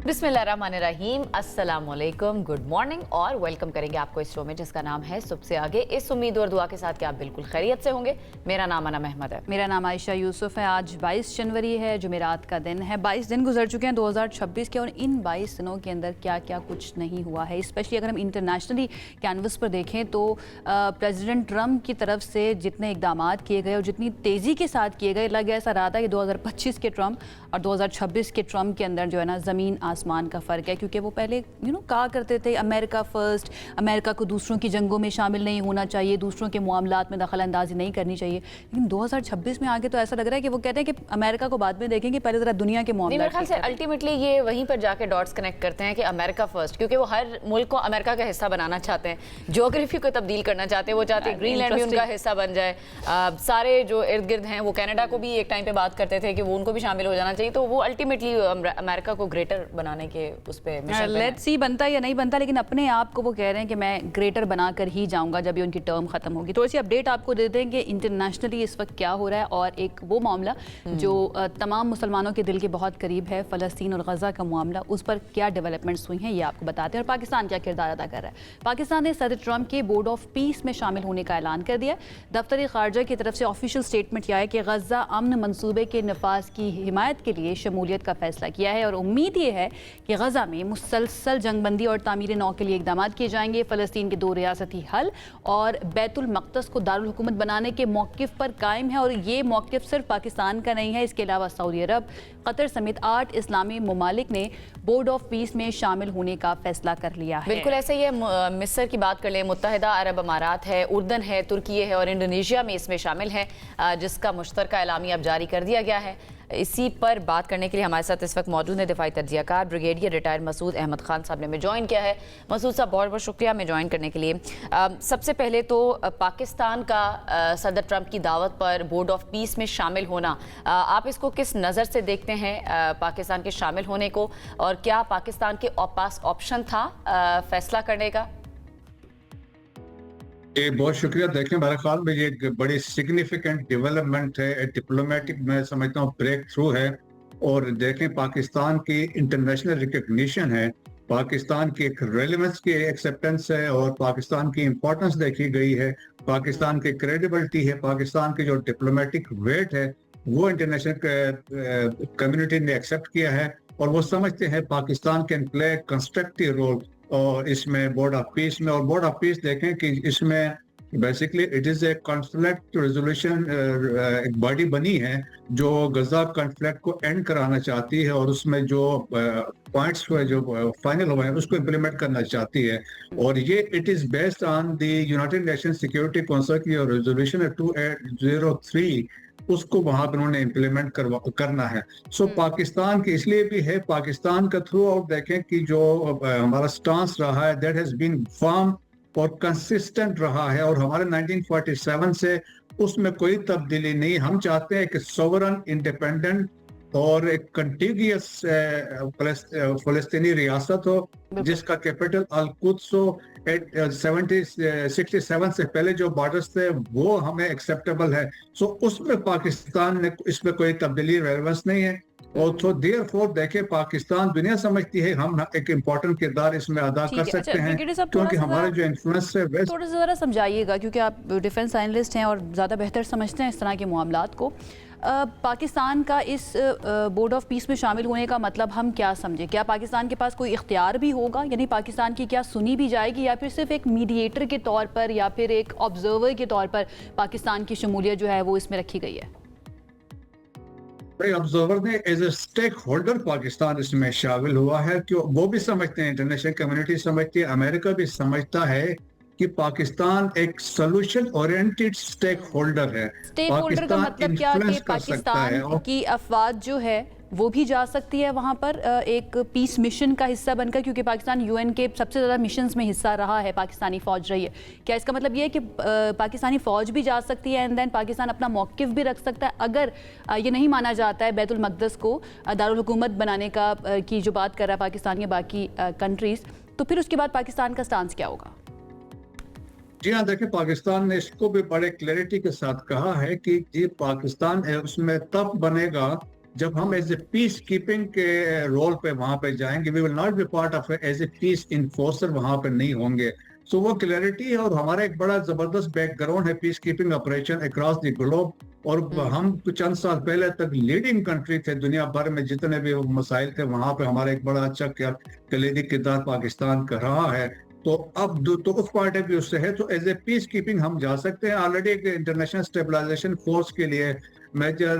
बिस्मिल्लाहिर्रहमानिर्रहीम, अस्सलाम वालेकुम, गुड मॉर्निंग और वेलकम करेंगे आपको इस शो में जिसका नाम है सुबह से आगे। इस उम्मीद और दुआ के साथ कि आप बिल्कुल खैरियत से होंगे। मेरा नाम अनम अहमद है। मेरा नाम आयशा यूसुफ है। आज 22 जनवरी है, जुमेरात का दिन है। 22 दिन गुजर चुके हैं 2026 के, और इन 22 दिनों के अंदर क्या क्या कुछ नहीं हुआ है। स्पेशली अगर हम इंटरनेशनली कैनवस पर देखें तो प्रेसिडेंट ट्रंप की तरफ से जितने इकदाम किए गए और जितनी तेज़ी के साथ किए गए, लग ऐसा रहा था कि 2025 के ट्रंप और 2026 के ट्रंप के अंदर जो है ना ज़मीन आसमान का फ़र्क है। क्योंकि वो पहले कहा करते थे अमेरिका फ़र्स्ट, अमेरिका को दूसरों की जंगों में शामिल नहीं होना चाहिए, दूसरों के मामलात में दखल अंदाजी नहीं करनी चाहिए। लेकिन 2026 में आगे तो ऐसा लग रहा है कि वो कहते हैं कि अमेरिका को बाद में देखेंगे, पहले ज़रा दुनिया के मामले। मेरे ख्याल से अल्टीमेटली ये वहीं पर जाके डॉट्स कनेक्ट करते हैं कि अमेरिका फर्स्ट, क्योंकि वो हर मुल्क को अमेरिका का हिस्सा बनाना चाहते हैं, ज्योग्राफी को तब्दील करना चाहते हैं। वो चाहते हैं ग्रीनलैंड भी उनका हिस्सा बन जाए। सारे जो इर्द गिर्द हैं, वो कनाडा को भी एक टाइम पे बात करते थे कि वो उनको भी शामिल हो जाना चाहिए। तो वो अल्टीमेटली अमेरिका को ग्रेटर बनाने के उस पे लेट्स सी बनता है या नहीं बनता, लेकिन अपने आप को वो कह रहे हैं कि मैं ग्रेटर बनाकर ही जाऊंगा जब ये उनकी टर्म खत्म होगी। थोड़ी सी अपडेट आपको दे दें कि इंटरनेशनली इस वक्त क्या हो रहा है, और एक वो मामला जो तमाम मुसलमानों के दिल के बहुत करीब है, फ़लस्तीन और गज़ा का मामला, उस पर क्या डेवलपमेंट्स हुई हैं ये आपको बताते हैं। और पाकिस्तान क्या किरदार अदा कर रहा है। पाकिस्तान ने सदर ट्रंप के बोर्ड ऑफ पीस में शामिल होने का ऐलान कर दिया। दफ्तर खारजा की तरफ से ऑफिशियल स्टेटमेंट यह है कि गज़ा अमन मनसूबे के नफाज की हिमायत के लिए शमूलियत का फैसला किया है, और उम्मीद ये है कि गज़ा में मुसलसल जंगबंदी और तामीर नौ के लिए इकदाम किए जाएंगे। फ़लस्तीन के 2 रियासती हल और बैतुल मक़दस को दारुल हुकूमत बनाने के मौक़िफ़ पर कायम है, और ये मौक़िफ़ सिर्फ पाकिस्तान का नहीं है। इसके अलावा सऊदी अरब, कतर समेत 8 इस्लामी ममालिक ने बोर्ड ऑफ पीस में शामिल होने का फैसला कर लिया है। बिल्कुल ऐसे ही है। मिस्र की बात कर ले, मुत्तहिदा अरब अमारात है, उर्दन है, तुर्की है और इंडोनेशिया में इसमें शामिल है, जिसका मुश्तरका एलामिया अब जारी कर दिया गया है। इसी पर बात करने के लिए हमारे साथ इस वक्त मौजूद है दिफाई तर्जियाकार ब्रिगेडियर रिटायर्ड मसूद अहमद खान साहब ने हमें ज्वाइन किया है। मसूद साहब, बहुत बहुत शुक्रिया हमें ज्वाइन करने के लिए। सबसे पहले तो पाकिस्तान का सदर ट्रंप की दावत पर बोर्ड ऑफ पीस में शामिल होना, आप इसको किस नज़र से देखते हैं, पाकिस्तान के शामिल होने को, और क्या पाकिस्तान के पास ऑप्शन था फैसला करने का? बहुत शुक्रिया। देखें, मेरे ख्याल में ये एक बड़ी सिग्निफिकेंट डेवलपमेंट है, डिप्लोमेटिक मैं समझता हूँ ब्रेक थ्रू है। और देखें, पाकिस्तान की इंटरनेशनल रिकग्निशन है, पाकिस्तान की एक रेलेवेंस की एक्सेप्टेंस है, और पाकिस्तान की इम्पोर्टेंस देखी गई है, पाकिस्तान की क्रेडिबिलिटी है, पाकिस्तान की जो डिप्लोमेटिक वेट है वो इंटरनेशनल कम्युनिटी ने एक्सेप्ट किया है। और वो समझते हैं Pakistan can play constructive role और इसमें बोर्ड ऑफ पीस में। और बोर्ड ऑफ पीस देखें कि इसमें basically it is a conflict resolution, एक बॉडी बनी है जो गजा कॉन्फ्लिक्ट को एंड कराना चाहती है, और उसमें जो पॉइंट्स हुए जो फाइनल हुए हैं उसको इम्प्लीमेंट करना चाहती है। और ये it is based on the United nation security council की रेजोल्यूशन 2803, उसको वहां पर उन्होंने इम्प्लीमेंट करना है। सो पाकिस्तान के इसलिए भी है, पाकिस्तान का थ्रू आउट देखें कि जो हमारा स्टांस रहा है दैट हैज बीन फर्म और कंसिस्टेंट रहा है, और हमारे 1947 से उसमें कोई तब्दीली नहीं। हम चाहते हैं कि सोवरन, इंडिपेंडेंट और एक कंटिगियस फलस्तीनी रियासत हो जिसका कैपिटल अल कुद्स हो। 67 से पहले जो बॉर्डर्स थे वो हमें एक्सेप्टेबल है। सो उसमें पाकिस्तान ने, इसमें कोई तब्दीली रेलेवेंस नहीं है। और तो देयरफॉर देखे, पाकिस्तान दुनिया समझती है हम एक इम्पोर्टेंट किरदार इसमें अदा कर सकते हैं, क्योंकि हमारे जो इन्फ्लुएंस है वेस्ट। थोड़ा सा ज़रा समझाइएगा, क्योंकि आप डिफेंस एनालिस्ट हैं और ज़्यादा बेहतर समझते हैं इस तरह के मामलात को। पाकिस्तान का इस बोर्ड ऑफ पीस में शामिल होने का मतलब हम क्या समझें? क्या पाकिस्तान के पास कोई इख्तियार भी होगा, यानी पाकिस्तान की क्या सुनी भी जाएगी, या फिर सिर्फ एक मीडिएटर के तौर पर या फिर एक ऑब्जर्वर के तौर पर पाकिस्तान की शमूलियत जो है वो इसमें रखी गई है? ऑब्जर्वर ने as a stakeholder Pakistan इसमें शामिल हुआ है, कि वो भी समझते हैं, इंटरनेशनल कम्युनिटी समझती है, अमेरिका भी समझता है कि पाकिस्तान एक सोल्यूशन ओरिएंटेड स्टेक होल्डर है। स्टेक होल्डर का मतलब क्या कि पाकिस्तान की अफवाज जो है वो भी जा सकती है वहाँ पर एक पीस मिशन का हिस्सा बनकर, क्योंकि पाकिस्तान यूएन के सबसे ज़्यादा मिशंस में हिस्सा रहा है, पाकिस्तानी फ़ौज रही है। क्या इसका मतलब ये है कि पाकिस्तानी फ़ौज भी जा सकती है एंड देन पाकिस्तान अपना मौक़िफ़ भी रख सकता है अगर ये नहीं माना जाता है बैतुल मक़दस को दारुल हुकूमत बनाने का की जो बात कर रहा है पाकिस्तान या बाकी कंट्रीज़, तो फिर उसके बाद पाकिस्तान का स्टांस क्या होगा? जी हाँ, देखिए, पाकिस्तान ने इसको भी बड़े क्लैरिटी के साथ कहा है कि ये पाकिस्तान है उसमें तब बनेगा जब हम एज ए पीस कीपिंग के रोल पे वहां पे जाएंगे, we will not be part of as a peace enforcer, वहां पे नहीं होंगे। सो वो क्लैरिटी है, और हमारा एक बड़ा जबरदस्त बैकग्राउंड है peace keeping operation across the globe. और हम कुछ चंद साल पहले तक लीडिंग कंट्री थे दुनिया भर में, जितने भी मसाइल थे वहां पे हमारा एक बड़ा अच्छा कलीदी किरदार पाकिस्तान कर रहा है। तो अब तो उस पॉइंट ऑफ व्यू से है, तो एज ए पीस कीपिंग हम जा सकते हैं। ऑलरेडी एक इंटरनेशनल स्टेबलाइजेशन फोर्स के लिए मेजर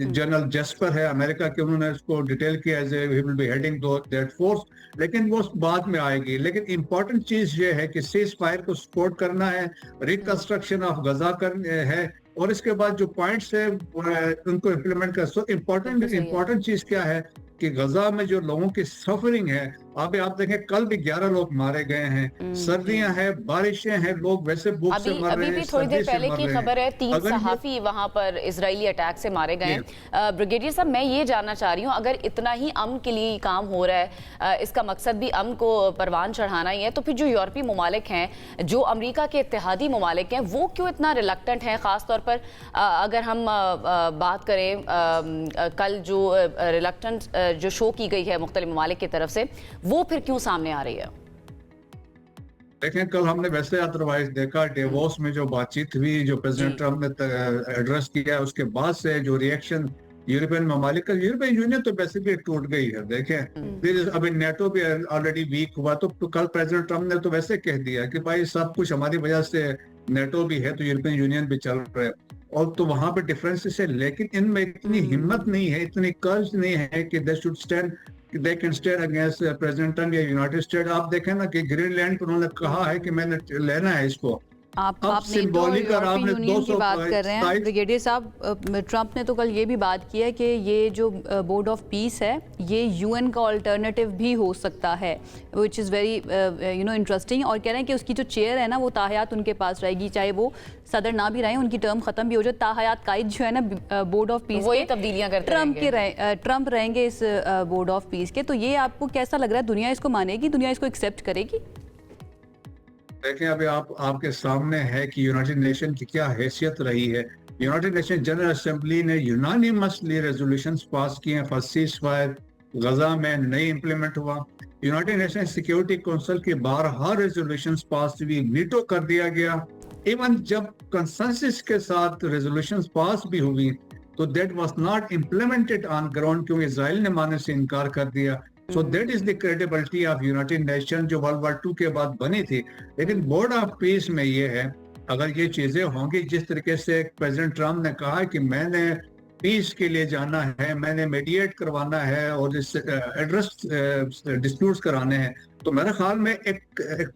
जनरल जेस्पर है अमेरिका के, उन्होंने इसको डिटेल किया as a he will be heading that force, लेकिन वो बाद में आएगी। लेकिन इंपॉर्टेंट चीज ये है कि सीज फायर को सपोर्ट करना है, रिकंस्ट्रक्शन ऑफ गजा है, और इसके बाद जो पॉइंट्स है उनको इम्प्लीमेंट कर। सो इम्पोर्टेंट चीज क्या है कि गजा में जो लोगों की सफरिंग है, अभी आप देखें कल भी 11 लोग मारे गए हैं, सर्दियां हैं, बारिशें हैं, लोग वैसे भूख से मर रहे हैं। अभी भी थोड़ी देर पहले की खबर है 3 सहाफी वहां पर इजरायली अटैक से मारे गए हैं। ब्रिगेडियर साहब, मैं ये जानना चाह रही हूँ, अगर इतना ही अमन के लिए काम हो रहा है, इसका मकसद भी अमन को परवान चढ़ाना ही है, तो फिर जो यूरोपीय ममालिक हैं, जो अमरीका के इत्तेहादी ममालिक हैं, वो क्यों इतना रिलक्टेंट हैं? खासतौर पर अगर हम बात करें कल जो रिलक्टेंट जो शो की गई है मुख्तलिफ ममालिक की तरफ से, वो फिर क्यों सामने आ रही है? देखें, कल हमने वैसे अदरवाइज देखा डेवोस में जो बातचीत हुई, जो प्रेसिडेंट ट्रम्प ने एड्रेस किया, उसके बाद से जो रिएक्शन यूरोपियन ममालिक का, यूरोपियन यूनियन तो बेसिकली टूट गई है। देखें, अभी नेटो भी ऑलरेडी वीक हुआ, तो कल प्रेसिडेंट ट्रम्प ने तो वैसे कह दिया कि भाई सब कुछ हमारी वजह से, नेटो भी है तो यूरोपियन यूनियन भी चल रहा है, और तो वहां पे डिफरेंसेस है। लेकिन इनमें इतनी हिम्मत नहीं है, इतनी कर्ज नहीं है कि they should stand, they can stand against president Trump या यूनाइटेड स्टेट। आप देखें ना कि ग्रीनलैंड पर उन्होंने कहा है कि मैंने लेना है इसको। आप सिंबॉलिक और आपने 200 की बात कर रहे हैं ब्रिगेडियर साहब। ट्रंप ने तो कल ये भी बात की है कि ये जो बोर्ड ऑफ पीस है, ये यूएन का अल्टरनेटिव भी हो सकता है, विच इज़ वेरी इंटरेस्टिंग। और कह रहे हैं कि उसकी जो चेयर है ना, वो ताहयात उनके पास रहेगी, चाहे वो सदर ना भी रहे, उनकी टर्म खत्म भी हो जाए, ताहयात कायद जो है ना बोर्ड ऑफ पीस, वही तब्दीलियां करते ट्रंप रहेंगे इस बोर्ड ऑफ पीस के। तो ये आपको कैसा लग रहा है, दुनिया इसको मानेगी, दुनिया इसको एक्सेप्ट करेगी? देखें, अभी आपके सामने है कि यूनाइटेड नेशन की क्या हैसियत रही है। यूनाइटेड नेशन जनरल असेंबली ने यूनानिमसली रेजोल्यूशंस पास किए हैं फॉर सीज फायर, गजा में नहीं इंप्लीमेंट हुआ। यूनाइटेड नेशन सिक्योरिटी काउंसिल की 12 रेजोल्यूशंस पास हुई, वीटो कर दिया गया। इवन जब कंसेंसस के साथ रेजोल्यूशंस पास भी हुई तो that was not implemented on ground, क्योंकि इजराइल ने मानने से इनकार कर दिया। So that is the credibility of United nation जो वर्ल्ड वॉर 2 के बाद बनी थी। लेकिन बोर्ड ऑफ पीस में ये है, अगर ये चीजें होंगी जिस तरीके से प्रेसिडेंट ट्रम्प ने कहा कि मैंने पीस के लिए जाना है, मैंने मीडिएट करवाना है और एड्रेस डिस्प्यूट्स कराने हैं, तो मेरे ख्याल में एक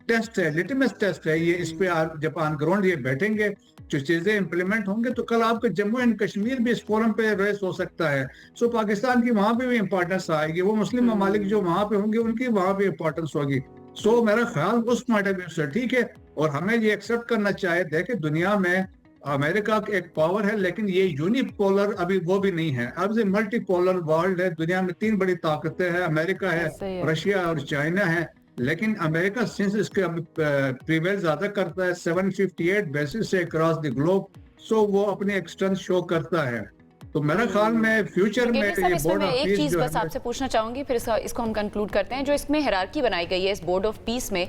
टेस्ट है, लिटमस टेस्ट है ये। इस पे जब ऑन ग्राउंड ये बैठेंगे, जो चीजें इंप्लीमेंट होंगे, तो कल आपके जम्मू एंड कश्मीर भी इस फोरम पे रेस हो सकता है। सो पाकिस्तान की वहां पे भी इंपॉर्टेंस आएगी, वो मुस्लिम ममालिक जो वहां पे होंगे उनकी वहां पे इंपॉर्टेंस होगी। सो मेरा ख्याल उस पॉइंट ऑफ व्यू से ठीक है, और हमें ये एक्सेप्ट करना चाहिए। देखे, दुनिया में अमेरिका एक पावर है, लेकिन ये यूनिपोलर अभी वो भी नहीं है। अब से मल्टीपोलर वर्ल्ड है, दुनिया में 3 बड़ी ताकतें हैं, अमेरिका है, रशिया और चाइना है। लेकिन अमेरिका सिंस इसके अब प्रीवेल ज्यादा करता है 758 बेसिस से अक्रॉस द ग्लोब, सो वो अपनी एक्सटेंस शो करता है। तो मेरे ख्याल में फ्यूचर में ये बोर्ड ऑफ पीस, एक चीज बस आपसे पूछना चाहूंगी, फिर इसको हम कंक्लूड करते हैं। जो इसमें हायरार्की बनाई गई है इस बोर्ड ऑफ पीस में,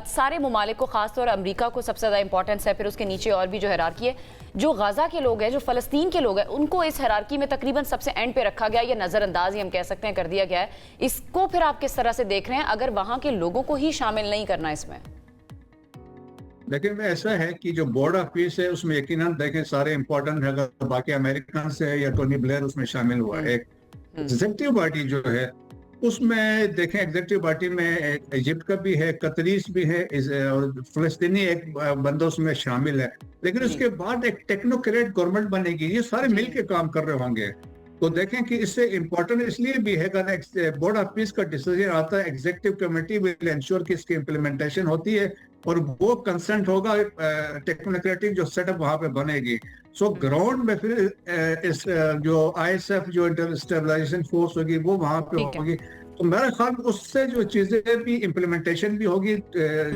सारे ममालिक को, खासतौर अमेरिका को सबसे ज्यादा इंपॉर्टेंस है, फिर उसके नीचे और भी जो हायरार्की है, जो गाजा के लोग हैं, जो फलस्तीन के लोग हैं, उनको इस हायरार्की में तकरीबन सबसे एंड पे रखा गया, या नजरअंदाज ही हम कह सकते हैं कर दिया गया है। इसको फिर आप किस तरह से देख रहे हैं, अगर वहां के लोगों को ही शामिल नहीं करना इसमें? लेकिन ऐसा है कि जो बोर्ड ऑफ पीस है उसमें यकीनन देखें सारे इंपॉर्टेंट है, अगर बाकी अमेरिकन से या टोनी ब्लेयर उसमें शामिल हुआ है। एक एग्जीक्यूटिव पार्टी जो है उसमें देखें, एग्जीक्यूटिव पार्टी में इजिप्ट का भी है, कतरीस भी है, और फलस्तीनी एक बंदा उसमें शामिल है। लेकिन उसके बाद एक टेक्नोक्रेट गवर्नमेंट बनेगी, ये सारे मिलके काम कर रहे होंगे। तो देखें कि इससे इम्पोर्टेंट इसलिए भी है कि बोर्ड ऑफ पीस का डिसीजन आता है, एग्जीक्यूटिव कमेटी विल इंश्योर कि इसकी इम्प्लीमेंटेशन होती है, और वो कंसेंट होगा टेक्नोक्रेटिक जो सेटअप वहां पे बनेगी। सो ग्राउंड में फिर इस जो ISF जो इंटर स्टेबलाइजेशन फोर्स होगी वो वहां पे होगी। तो मेरा ख्याल उससे जो चीजें भी इम्प्लीमेंटेशन भी होगी,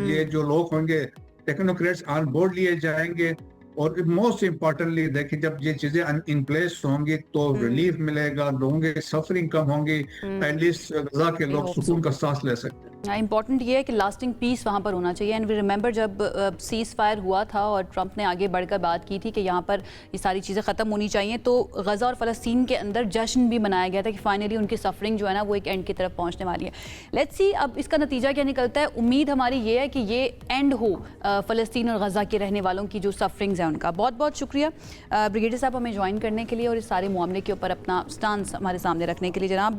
ये जो लोग होंगे टेक्नोक्रेट्स ऑन बोर्ड लिए जाएंगे, और मोस्ट इम्पोर्टेंटली देखिए, जब ये चीजें इन प्लेस होंगी तो रिलीफ मिलेगा, लोगों की सफरिंग कम होंगी, एटलीस्ट गजा के लोग सुकून का सांस ले सकते हैं। इम्पॉर्टेंट ये है कि लास्टिंग पीस वहाँ पर होना चाहिए। एंड वी रिमेंबर जब सीज़ फायर हुआ था और ट्रंप ने आगे बढ़कर बात की थी कि यहाँ पर ये सारी चीज़ें ख़त्म होनी चाहिए, तो गज़ा और फ़लस्तीन के अंदर जश्न भी मनाया गया था कि फाइनली उनकी सफरिंग जो है ना वो एक एंड की तरफ पहुँचने वाली है। लेट्स सी अब इसका नतीजा क्या निकलता है। उम्मीद हमारी ये है कि ये एंड हो फ़लस्तीन और गज़ा के रहने वालों की जो सफरिंग्स हैं उनका। बहुत बहुत शुक्रिया ब्रिगेडियर साहब हमें ज्वाइन करने के लिए और इस सारे मामले के ऊपर अपना स्टांस हमारे सामने रखने के लिए। जनाब,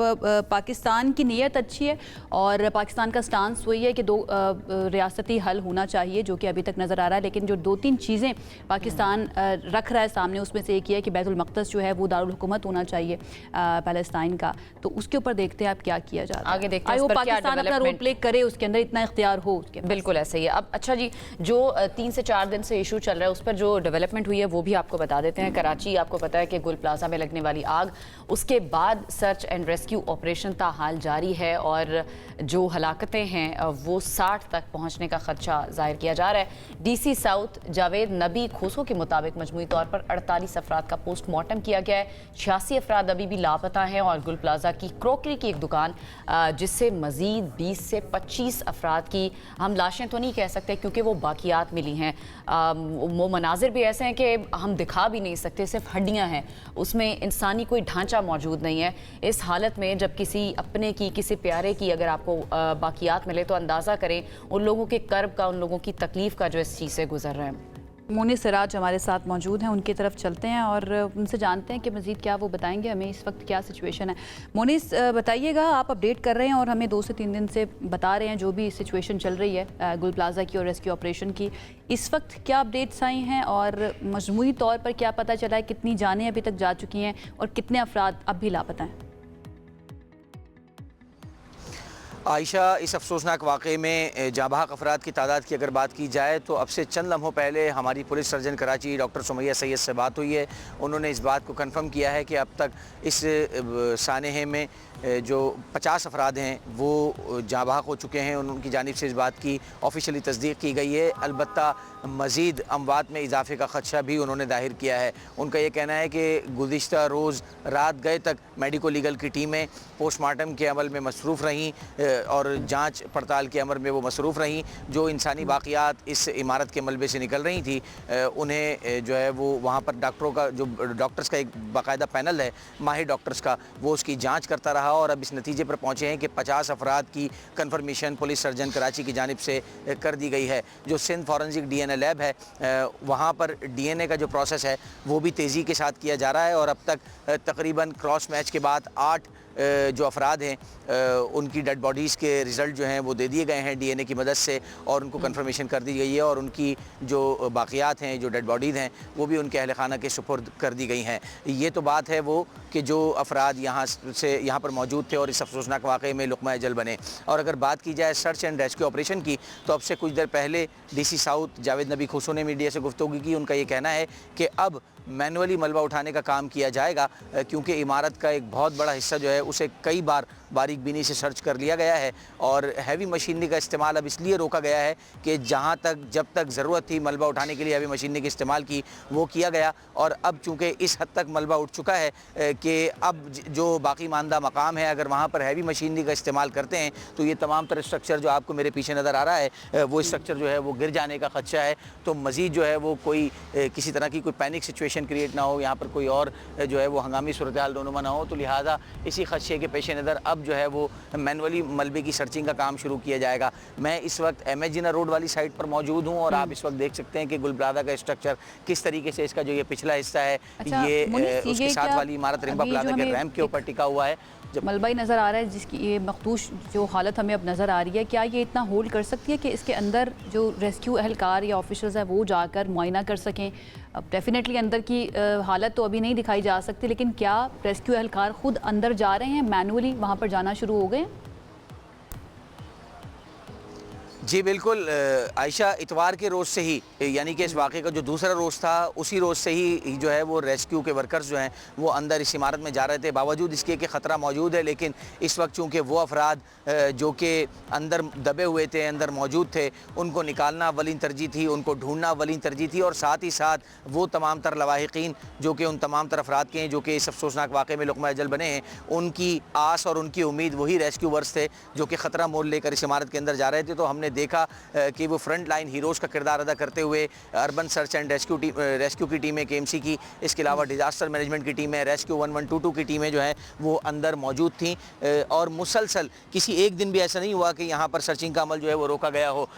पाकिस्तान की नीयत अच्छी है और पाकिस्तान का स्टांस वही है कि दो रियासती हल होना चाहिए, जो कि अभी तक नज़र आ रहा है। लेकिन जो 2-3 चीज़ें पाकिस्तान रख रहा है सामने, उसमें से एक ये है कि बैतुल मक़दस जो है वो दारुल हुकूमत होना चाहिए पैलेस्टाइन का। तो उसके ऊपर देखते हैं अब क्या किया जा रहा है। आगे देखते हैं वो उस पर क्या पाकिस्तान अपना रोल प्ले करे, उसके अंदर इतना इख्तियार हो उसके। बिल्कुल ऐसे ही है। अब अच्छा जी, जो 3 से 4 दिन से इशू चल रहा है उस पर जो डेवलपमेंट हुई है वो भी आपको बता देते हैं। कराची, आपको पता है कि गुल प्लाजा में लगने वाली आग, उसके बाद सर्च एंड रेस्क्यू ऑपरेशन ताहाल जारी है और जो हलाकतें हैं वो 60 तक पहुंचने का खदशा जाहिर किया जा रहा है। डीसी साउथ जावेद नबी खोसो के मुताबिक मजमूई तौर पर 48 अफराद का पोस्टमार्टम किया गया है। 86 अफराद अभी भी लापता हैं और गुल प्लाजा की क्रोकरी की एक दुकान जिससे मजीद 20 से 25 अफराद की, हम लाशें तो नहीं कह सकते क्योंकि वो बाकियात मिली हैं, वो मनाजिर भी ऐसे हैं कि हम दिखा भी नहीं सकते, सिर्फ हड्डियां हैं, उसमें इंसानी कोई ढांचा मौजूद नहीं है। इस हालत में जब किसी अपने की, किसी प्यारे की अगर आपको बाकियात मिले तो अंदाज़ा करें उन लोगों के कर्ब का, उन लोगों की तकलीफ का जो इस चीज़ से गुजर रहे हैं। मोनी सिराज हमारे साथ मौजूद हैं, उनकी तरफ चलते हैं और उनसे जानते हैं कि मज़ीद क्या वो बताएंगे हमें इस वक्त क्या सिचुएशन है। मोनी बताइएगा, आप अपडेट कर रहे हैं और हमें 2 से 3 दिन से बता रहे हैं जो भी सिचुएशन चल रही है गुल प्लाजा की और रेस्क्यू ऑपरेशन की। इस वक्त क्या अपडेट्स आई हैं और मजमूई तौर पर क्या पता चला है, कितनी जानें अभी तक जा चुकी हैं और कितने अफराद अब भी लापता हैं? आयशा, इस अफसोसनाक वाक़े में जाँबाहक अफराद की तादाद की अगर बात की जाए तो अब से चंद लम्हों पहले हमारी police surgeon Karachi doctor Sumaiya Syed से बात हुई है। उन्होंने इस बात को कंफर्म किया है कि अब तक इस सानहे में जो 50 अफराद हैं वो जाँबाहक हो चुके हैं। उनकी जानिब से इस बात की ऑफिशियली तस्दीक की गई है। अलबत्ता मज़ीद अमवात में इजाफे का खदशा भी उन्होंने जाहिर किया है। उनका ये कहना है कि गुज़िश्ता रोज़ रात गए तक मेडिको लीगल की टीमें पोस्टमार्टम के अमल में मसरूफ़ रहीं और जांच पड़ताल के अमल में वो मसरूफ़ रहीं। जो इंसानी बाक़ियात इस इमारत के मलबे से निकल रही थी उन्हें जो है वो वहाँ पर डॉक्टर्स का एक बाकायदा पैनल है माहिर डॉक्टर्स का, वो उसकी जाँच करता रहा और अब इस नतीजे पर पहुँचे हैं कि 50 अफराद की कन्फर्मेशन पुलिस सर्जन कराची की जानिब से कर दी गई है। जो सिंध फॉरेंसिक DNA लैब है वहाँ पर DNA का जो प्रोसेस है वो भी तेज़ी के साथ किया जा रहा है और अब तक तकरीबन क्रॉस मैच के बाद 8 जो अफराद हैं उनकी डेड बॉडीज़ के रिज़ल्ट जो हैं वो दे दिए गए हैं DNA की मदद से और उनको कन्फर्मेशन कर दी गई है और उनकी जो बाक़ियात हैं, जो डेड बॉडीज़ हैं वो भी उनके अहल खाना के सुपुर्द कर दी गई हैं। ये तो बात है वो कि जो अफराद यहाँ पर मौजूद थे और इस अफसोसनाक वाक़े में लुक़मा अजल बने। और अगर बात की जाए सर्च एंड रेस्क्यू ऑपरेशन की तो अब से कुछ देर पहले DC साउथ जावेद नबी खोसो ने मीडिया से गुफ्तगू की। उनका ये कहना है कि अब मैनुअली मलबा उठाने का काम किया जाएगा क्योंकि इमारत का एक बहुत बड़ा हिस्सा जो है उसे कई बार बारीक बीनी से सर्च कर लिया गया है और हैवी मशीनरी का इस्तेमाल अब इसलिए रोका गया है कि जब तक ज़रूरत थी मलबा उठाने के लिए हैवी मशीनरी का इस्तेमाल की वो किया गया और अब चूँकि इस हद तक मलबा उठ चुका है कि अब जो बाकी मानदा मकाम है अगर वहाँ पर हैवी मशीनरी का इस्तेमाल करते हैं तो ये तमाम तरह स्ट्रक्चर जो आपको मेरे पीछे नज़र आ रहा है वो स्ट्रक्चर जो है वो गिर जाने का खदशा है। तो मज़ीद जो है वो कोई किसी तरह की कोई पैनिक सिचुएशन क्रिएट ना हो, यहाँ पर कोई और जो है वो हंगामी सूरत हाल दोनों ना हो। तो लिहाजा इसी खदशे के पेश नज़र अब जो है वो मैनुअली मलबे की सर्चिंग का काम शुरू किया जाएगा। मैं इस वक्त MH रोड वाली साइड पर मौजूद हूँ और आप इस वक्त देख सकते हैं कि गुल प्लाजा का स्ट्रक्चर किस तरीके से, इसका जो ये पिछला हिस्सा है ये उसके साथ वाली इमारत रिम्बा प्लाजा के रैंप के ऊपर टिका हुआ है। जब मलबा ही नज़र आ रहा है जिसकी ये मखदूश जो हालत हमें अब नज़र आ रही है, क्या ये इतना होल्ड कर सकती है कि इसके अंदर जो रेस्क्यू एहलकार या ऑफिसर्स हैं वो जाकर मुआयना कर सकें? अब डेफिनेटली अंदर की हालत तो अभी नहीं दिखाई जा सकती, लेकिन क्या रेस्क्यू एहलकार खुद अंदर जा रहे हैं, मैनुअली वहाँ पर जाना शुरू हो गए? जी बिल्कुल आयशा, इतवार के रोज़ से ही यानी कि इस वाक़े का जो दूसरा रोज़ था उसी रोज़ से ही जो है वो रेस्क्यू के वर्कर्स जो हैं वो अंदर इस इमारत में जा रहे थे। बावजूद इसके कि ख़तरा मौजूद है, लेकिन इस वक्त चूँकि वो अफराद जो कि अंदर दबे हुए थे, अंदर मौजूद थे, उनको निकालना अवलीन तरजीह थी, उनको ढूंढना अवलीन तरजीह थी। और साथ ही साथ वो तमाम तर लवाहिकीन जो कि उन तमाम तर अफराद के हैं जो कि इस अफसोसनाक वाक़े में लुक़मा अजल बने हैं, उनकी आस और उनकी उम्मीद वही रेस्क्यूवर्स थे जो कि ख़तरा मोल लेकर इस इमारत के अंदर जा रहे थे। तो हमने देखा कि वो फ्रंट लाइन हीरोज़ का किरदार अदा करते हुए अर्बन सर्च एंड रेस्क्यू की टीमें KMC की, इसके अलावा डिज़ास्टर मैनेजमेंट की टीमें, रेस्क्यू 1122 की टीमें जो हैं वो अंदर मौजूद थीं। और मुसलसल किसी एक दिन भी ऐसा नहीं हुआ कि यहाँ पर सर्चिंग का अमल जो है वो रोका गया हो।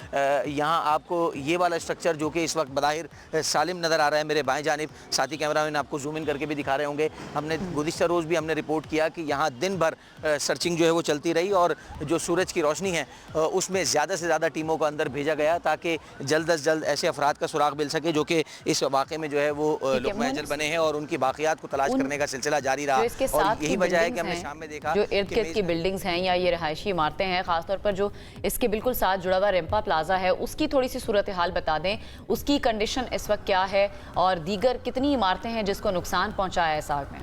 यहाँ आपको ये वाला स्ट्रक्चर जो कि इस वक्त बज़ाहिर सालिम नज़र आ रहा है मेरे बाएँ जानिब, साथी कैमरामैन आपको जूम इन करके भी दिखा रहे होंगे। हमने गुज़िश्ता रोज़ भी हमने रिपोर्ट किया कि यहाँ दिन भर सर्चिंग जो है वो चलती रही और जो सूरज की रोशनी है उसमें ज़्यादा से ज़्यादा टीमों को अंदर भेजा गया ताकि जल्द अज जल्द ऐसे अफराद का सुराग मिल सके जो कि इस वाक़े में जो है वो लुक़मा अजल बने हैं और उनकी बाक़ियात को तलाश करने का सिलसिला जारी रहा। और यही वजह है कि हमने शाम में देखा जो इर्द गिर्द की बिल्डिंग्स हैं या ये रहायशी इमारतें हैं, खासतौर पर जो इसके बिल्कुल साथ जुड़ा हुआ रेम्पा प्लाजा है, उसकी थोड़ी सी सूरत हाल बता दें, उसकी कंडीशन इस वक्त क्या है और दीगर कितनी इमारतें हैं जिसको नुकसान पहुंचा है इस आग में?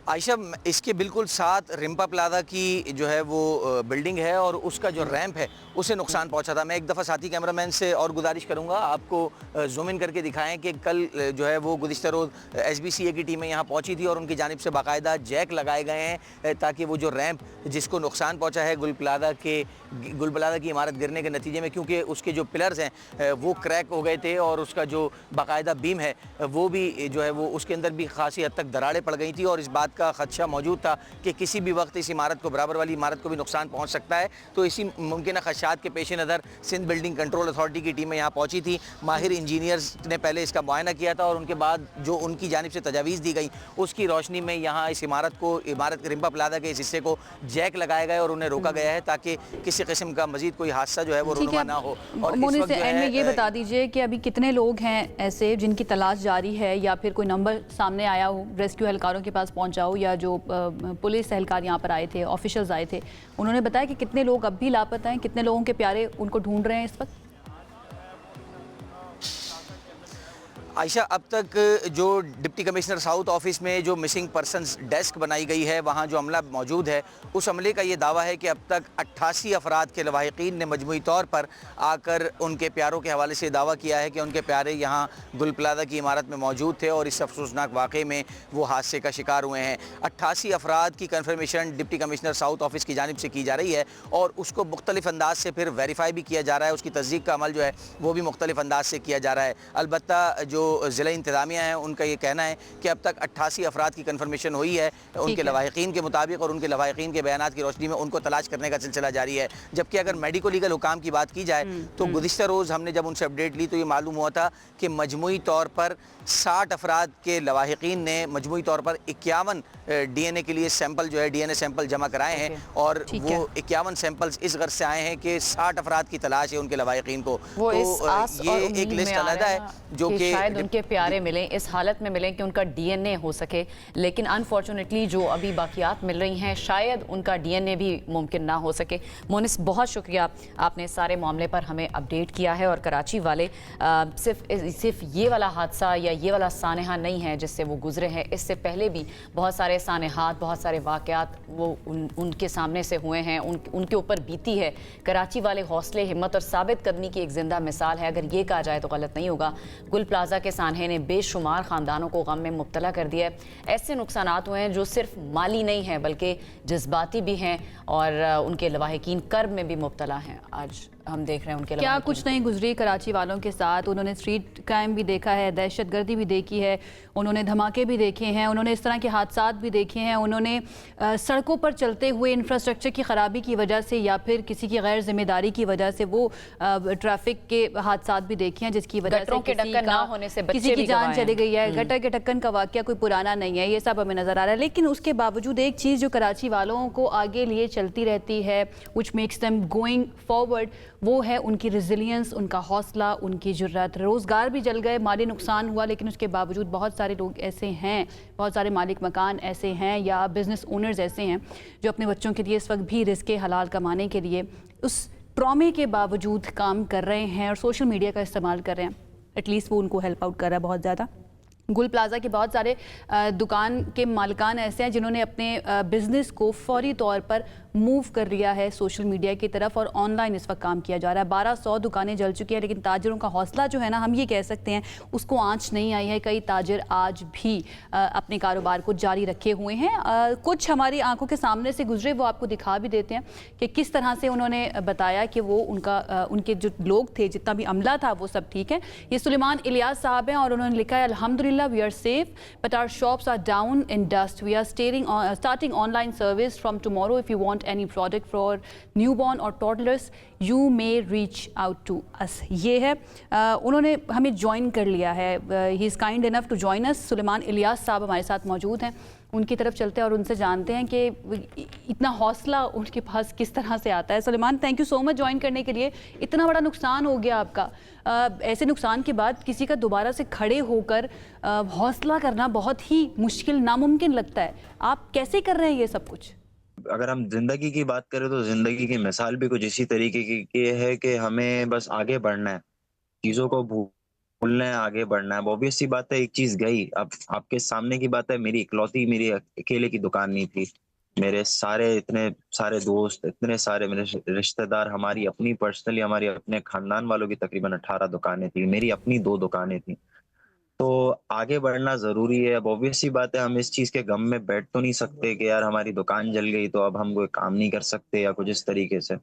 आयशा, इसके बिल्कुल साथ रिम्पा प्लाजा की जो है वो बिल्डिंग है और उसका जो रैंप है उसे नुकसान पहुंचा था। मैं एक दफ़ा साथी कैमरामैन से और गुजारिश करूंगा आपको जूम इन करके दिखाएं कि कल जो है वो गुज़िश्ता रोज़ SBCA की टीमें यहाँ पहुंची थी और उनकी जानिब से बाकायदा जैक लगाए गए हैं ताकि वो जो रैंप जिसको नुकसान पहुँचा है गुल प्लाजा की इमारत गिरने के नतीजे में, क्योंकि उसके जो पिलर्स हैं वो क्रैक हो गए थे और उसका जो बाकायदा बीम है वो भी जो है वो उसके अंदर भी खासी हद तक दरारें पड़ गई थी और इस बात का खदशा मौजूद था कि किसी भी वक्त इस इमारत को, बराबर वाली इमारत को भी नुकसान पहुंच सकता है। तो इसी मुमकिन खदशात के पेश नज़र सिंध बिल्डिंग कंट्रोल अथॉरिटी की टीमें यहाँ पहुंची थी। माहिर इंजीनियर्स ने पहले इसका मुआयना किया था और उनके बाद जो उनकी जानिब से तजावीज़ दी गई उसकी रोशनी में यहाँ इस इमारत रिम्पा प्लाजा के इस हिस्से को जैक लगाए गए और उन्हें रोका गया है ताकि किसी किस्म का मजीद कोई हादसा जो है वो रुनुमा ना हो। और मोनी से एंड में ये बता दीजिए कि अभी कितने लोग हैं ऐसे जिनकी तलाश जारी है या फिर कोई नंबर सामने आया हो, रेस्क्यू एहलकारों के पास पहुंचा हो या जो पुलिस एहलकार यहाँ पर आए थे, ऑफिशियल्स आए थे, उन्होंने बताया कि कितने लोग अब भी लापता हैं, कितने लोगों के प्यारे उनको ढूंढ रहे हैं इस वक्त? आयशा, अब तक जो डिप्टी कमिश्नर साउथ ऑफिस में जो मिसिंग पर्सनस डेस्क बनाई गई है वहाँ जो अमला मौजूद है उस अमले का ये दावा है कि अब तक 88 अफराद के लवाहिकीन ने मजमूई तौर पर आकर उनके प्यारों के हवाले से दावा किया है कि उनके प्यारे यहाँ गुल प्लाजा की इमारत में मौजूद थे और इस अफसोसनाक वाक़े में वो हादसे का शिकार हुए हैं। 88 अफराद की confirmation deputy commissioner south office की जानिब से की जा रही है और उसको मुख्तलिफ अंदाज से फिर वेरीफाई भी किया जा रहा है, उसकी तस्दीक का अमल जो है वो भी मुख्तलिफ अंदाज से किया जा रहा है। अलबत्ता जो ज़िला इंतज़ामिया है उनका ये कहना है कि अब तक 88 अफराद की कन्फर्मेशन हुई है उनके लवाहिकीन के मुताबिक और उनके लवाहिकीन के बयानात की रोशनी में उनको तलाश करने का सिलसिला जारी है। जबकि अगर मेडिको लीगल हुकाम की बात की जाए तो गुज़िश्ता रोज़ हमने जब उनसे अपडेट ली तो ये मालूम हुआ था कि मजमूई तौर पर 60 अफराद के लवाहिकीन ने मजमूई तौर पर 51 DNA के लिए सैंपल जो है DNA सैंपल जमा कराए हैं और वो 51 सैंपल्स इस गर्ज से आए हैं कि 60 अफराद की तलाश है उनके लवाहिकीन को। वो तो इस आस ये और एक लिस्ट अलग है जो कि शायद उनके प्यारे मिलें, इस हालत में मिलें कि उनका DNA हो सके, लेकिन अनफॉर्चुनेटली जो अभी बाकियात मिल रही हैं शायद उनका DNA भी मुमकिन ना हो सके। मोनिस, बहुत शुक्रिया, आपने सारे मामले पर हमें अपडेट किया है। और कराची वाले सिर्फ ये वाला हादसा या ये वाला सानहा नहीं है जिससे वो गुजरे हैं, इससे पहले भी बहुत सारे सानहात, बहुत सारे वाक़यात वो उनके सामने से हुए हैं, उनके ऊपर बीती है। कराची वाले हौसले, हिम्मत और साबित करने की एक ज़िंदा मिसाल है, अगर ये कहा जाए तो गलत नहीं होगा। गुल प्लाजा के सानहे ने बेशुमार ख़ानदानों को गम में मुब्तला कर दिया है। ऐसे नुकसानात हुए हैं जो सिर्फ माली नहीं हैं बल्कि जज्बाती भी हैं और उनके लवाहिकीन कर्ब में भी मुब्तला हैं। आज हम देख रहे हैं उनके क्या कुछ नहीं गुजरी कराची वालों के साथ। उन्होंने स्ट्रीट क्राइम भी देखा है, दहशतगर्दी भी देखी है, उन्होंने धमाके भी देखे हैं, उन्होंने इस तरह के हादसात भी देखे हैं, उन्होंने सड़कों पर चलते हुए इंफ्रास्ट्रक्चर की ख़राबी की वजह से या फिर किसी की गैर जिम्मेदारी की वजह से वो ट्रैफिक के हादसात भी देखे हैं जिसकी वजह से किसी की जान चली गई है। गटर के ढक्कन का वाक़या कोई पुराना नहीं है, ये सब हमें नज़र आ रहा है। लेकिन उसके बावजूद एक चीज़ जो कराची वालों को आगे लिए चलती रहती है, which makes them going forward, वो है उनकी रिजिलियंस, उनका हौसला, उनकी जुर्रत। रोज़गार भी जल गए, माली नुकसान हुआ, लेकिन उसके बावजूद बहुत सारे लोग ऐसे हैं, बहुत सारे मालिक मकान ऐसे हैं या बिज़नेस ओनर्स ऐसे हैं जो अपने बच्चों के लिए इस वक्त भी रिज़्क़े हलाल कमाने के लिए उस ट्रॉमे के बावजूद काम कर रहे हैं और सोशल मीडिया का इस्तेमाल कर रहे हैं। एटलीस्ट वो उनको हेल्प आउट कर रहा है बहुत ज़्यादा। गुल प्लाजा के बहुत सारे दुकान के मालिकान ऐसे हैं जिन्होंने अपने बिज़नेस को फौरी तौर पर मूव कर लिया है सोशल मीडिया की तरफ और ऑनलाइन इस वक्त काम किया जा रहा है। 1200 दुकानें जल चुकी हैं, लेकिन ताजरों का हौसला जो है ना, हम ये कह सकते हैं, उसको आंच नहीं आई है। कई ताजर आज भी अपने कारोबार को जारी रखे हुए हैं। कुछ हमारी आंखों के सामने से गुजरे, वो आपको दिखा भी देते हैं कि किस तरह से उन्होंने बताया कि वो उनके जो लोग थे, जितना भी अमला था, वो सब ठीक है। ये सुलेमान इलियास साहब हैं और उन्होंने लिखा है, अल्हम्दुलिल्लाह we are safe but our shops are down in dust. We are starting online service from tomorrow. If you want any product for newborn or toddlers, you may reach out to us. ये है, उन्होंने हमें join कर लिया है। He is kind enough to join us. Suleman Ilyas साहब हमारे साथ मौजूद हैं, उनकी तरफ चलते हैं और उनसे जानते हैं कि इतना हौसला उनके पास किस तरह से आता है। Suleman, thank you so much join करने के लिए। इतना बड़ा नुकसान हो गया आपका, ऐसे नुकसान के बाद किसी का दोबारा से खड़े होकर हौसला करना बहुत ही मुश्किल, नामुमकिन लगता है। आप कैसे कर रहे हैं ये सब कुछ? अगर हम जिंदगी की बात करें तो जिंदगी की मिसाल भी कुछ इसी तरीके की है कि हमें बस आगे बढ़ना है, चीजों को भूलना है, आगे बढ़ना है। ऑब्वियस सी बात है, एक चीज गई। अब आपके सामने की बात है, मेरी अकेले की दुकान नहीं थी। मेरे इतने सारे दोस्त, इतने सारे मेरे रिश्तेदार, हमारी अपनी पर्सनली हमारी अपने खानदान वालों की तकरीबन 18 दुकानें थी, मेरी अपनी 2 दुकानें थी। तो आगे बढ़ना जरूरी है। अब ऑब्वियस सी बात है, हम इस चीज के गम में बैठ तो नहीं सकते कि यार हमारी दुकान जल गई तो अब हम कोई काम नहीं कर सकते या कुछ इस तरीके से।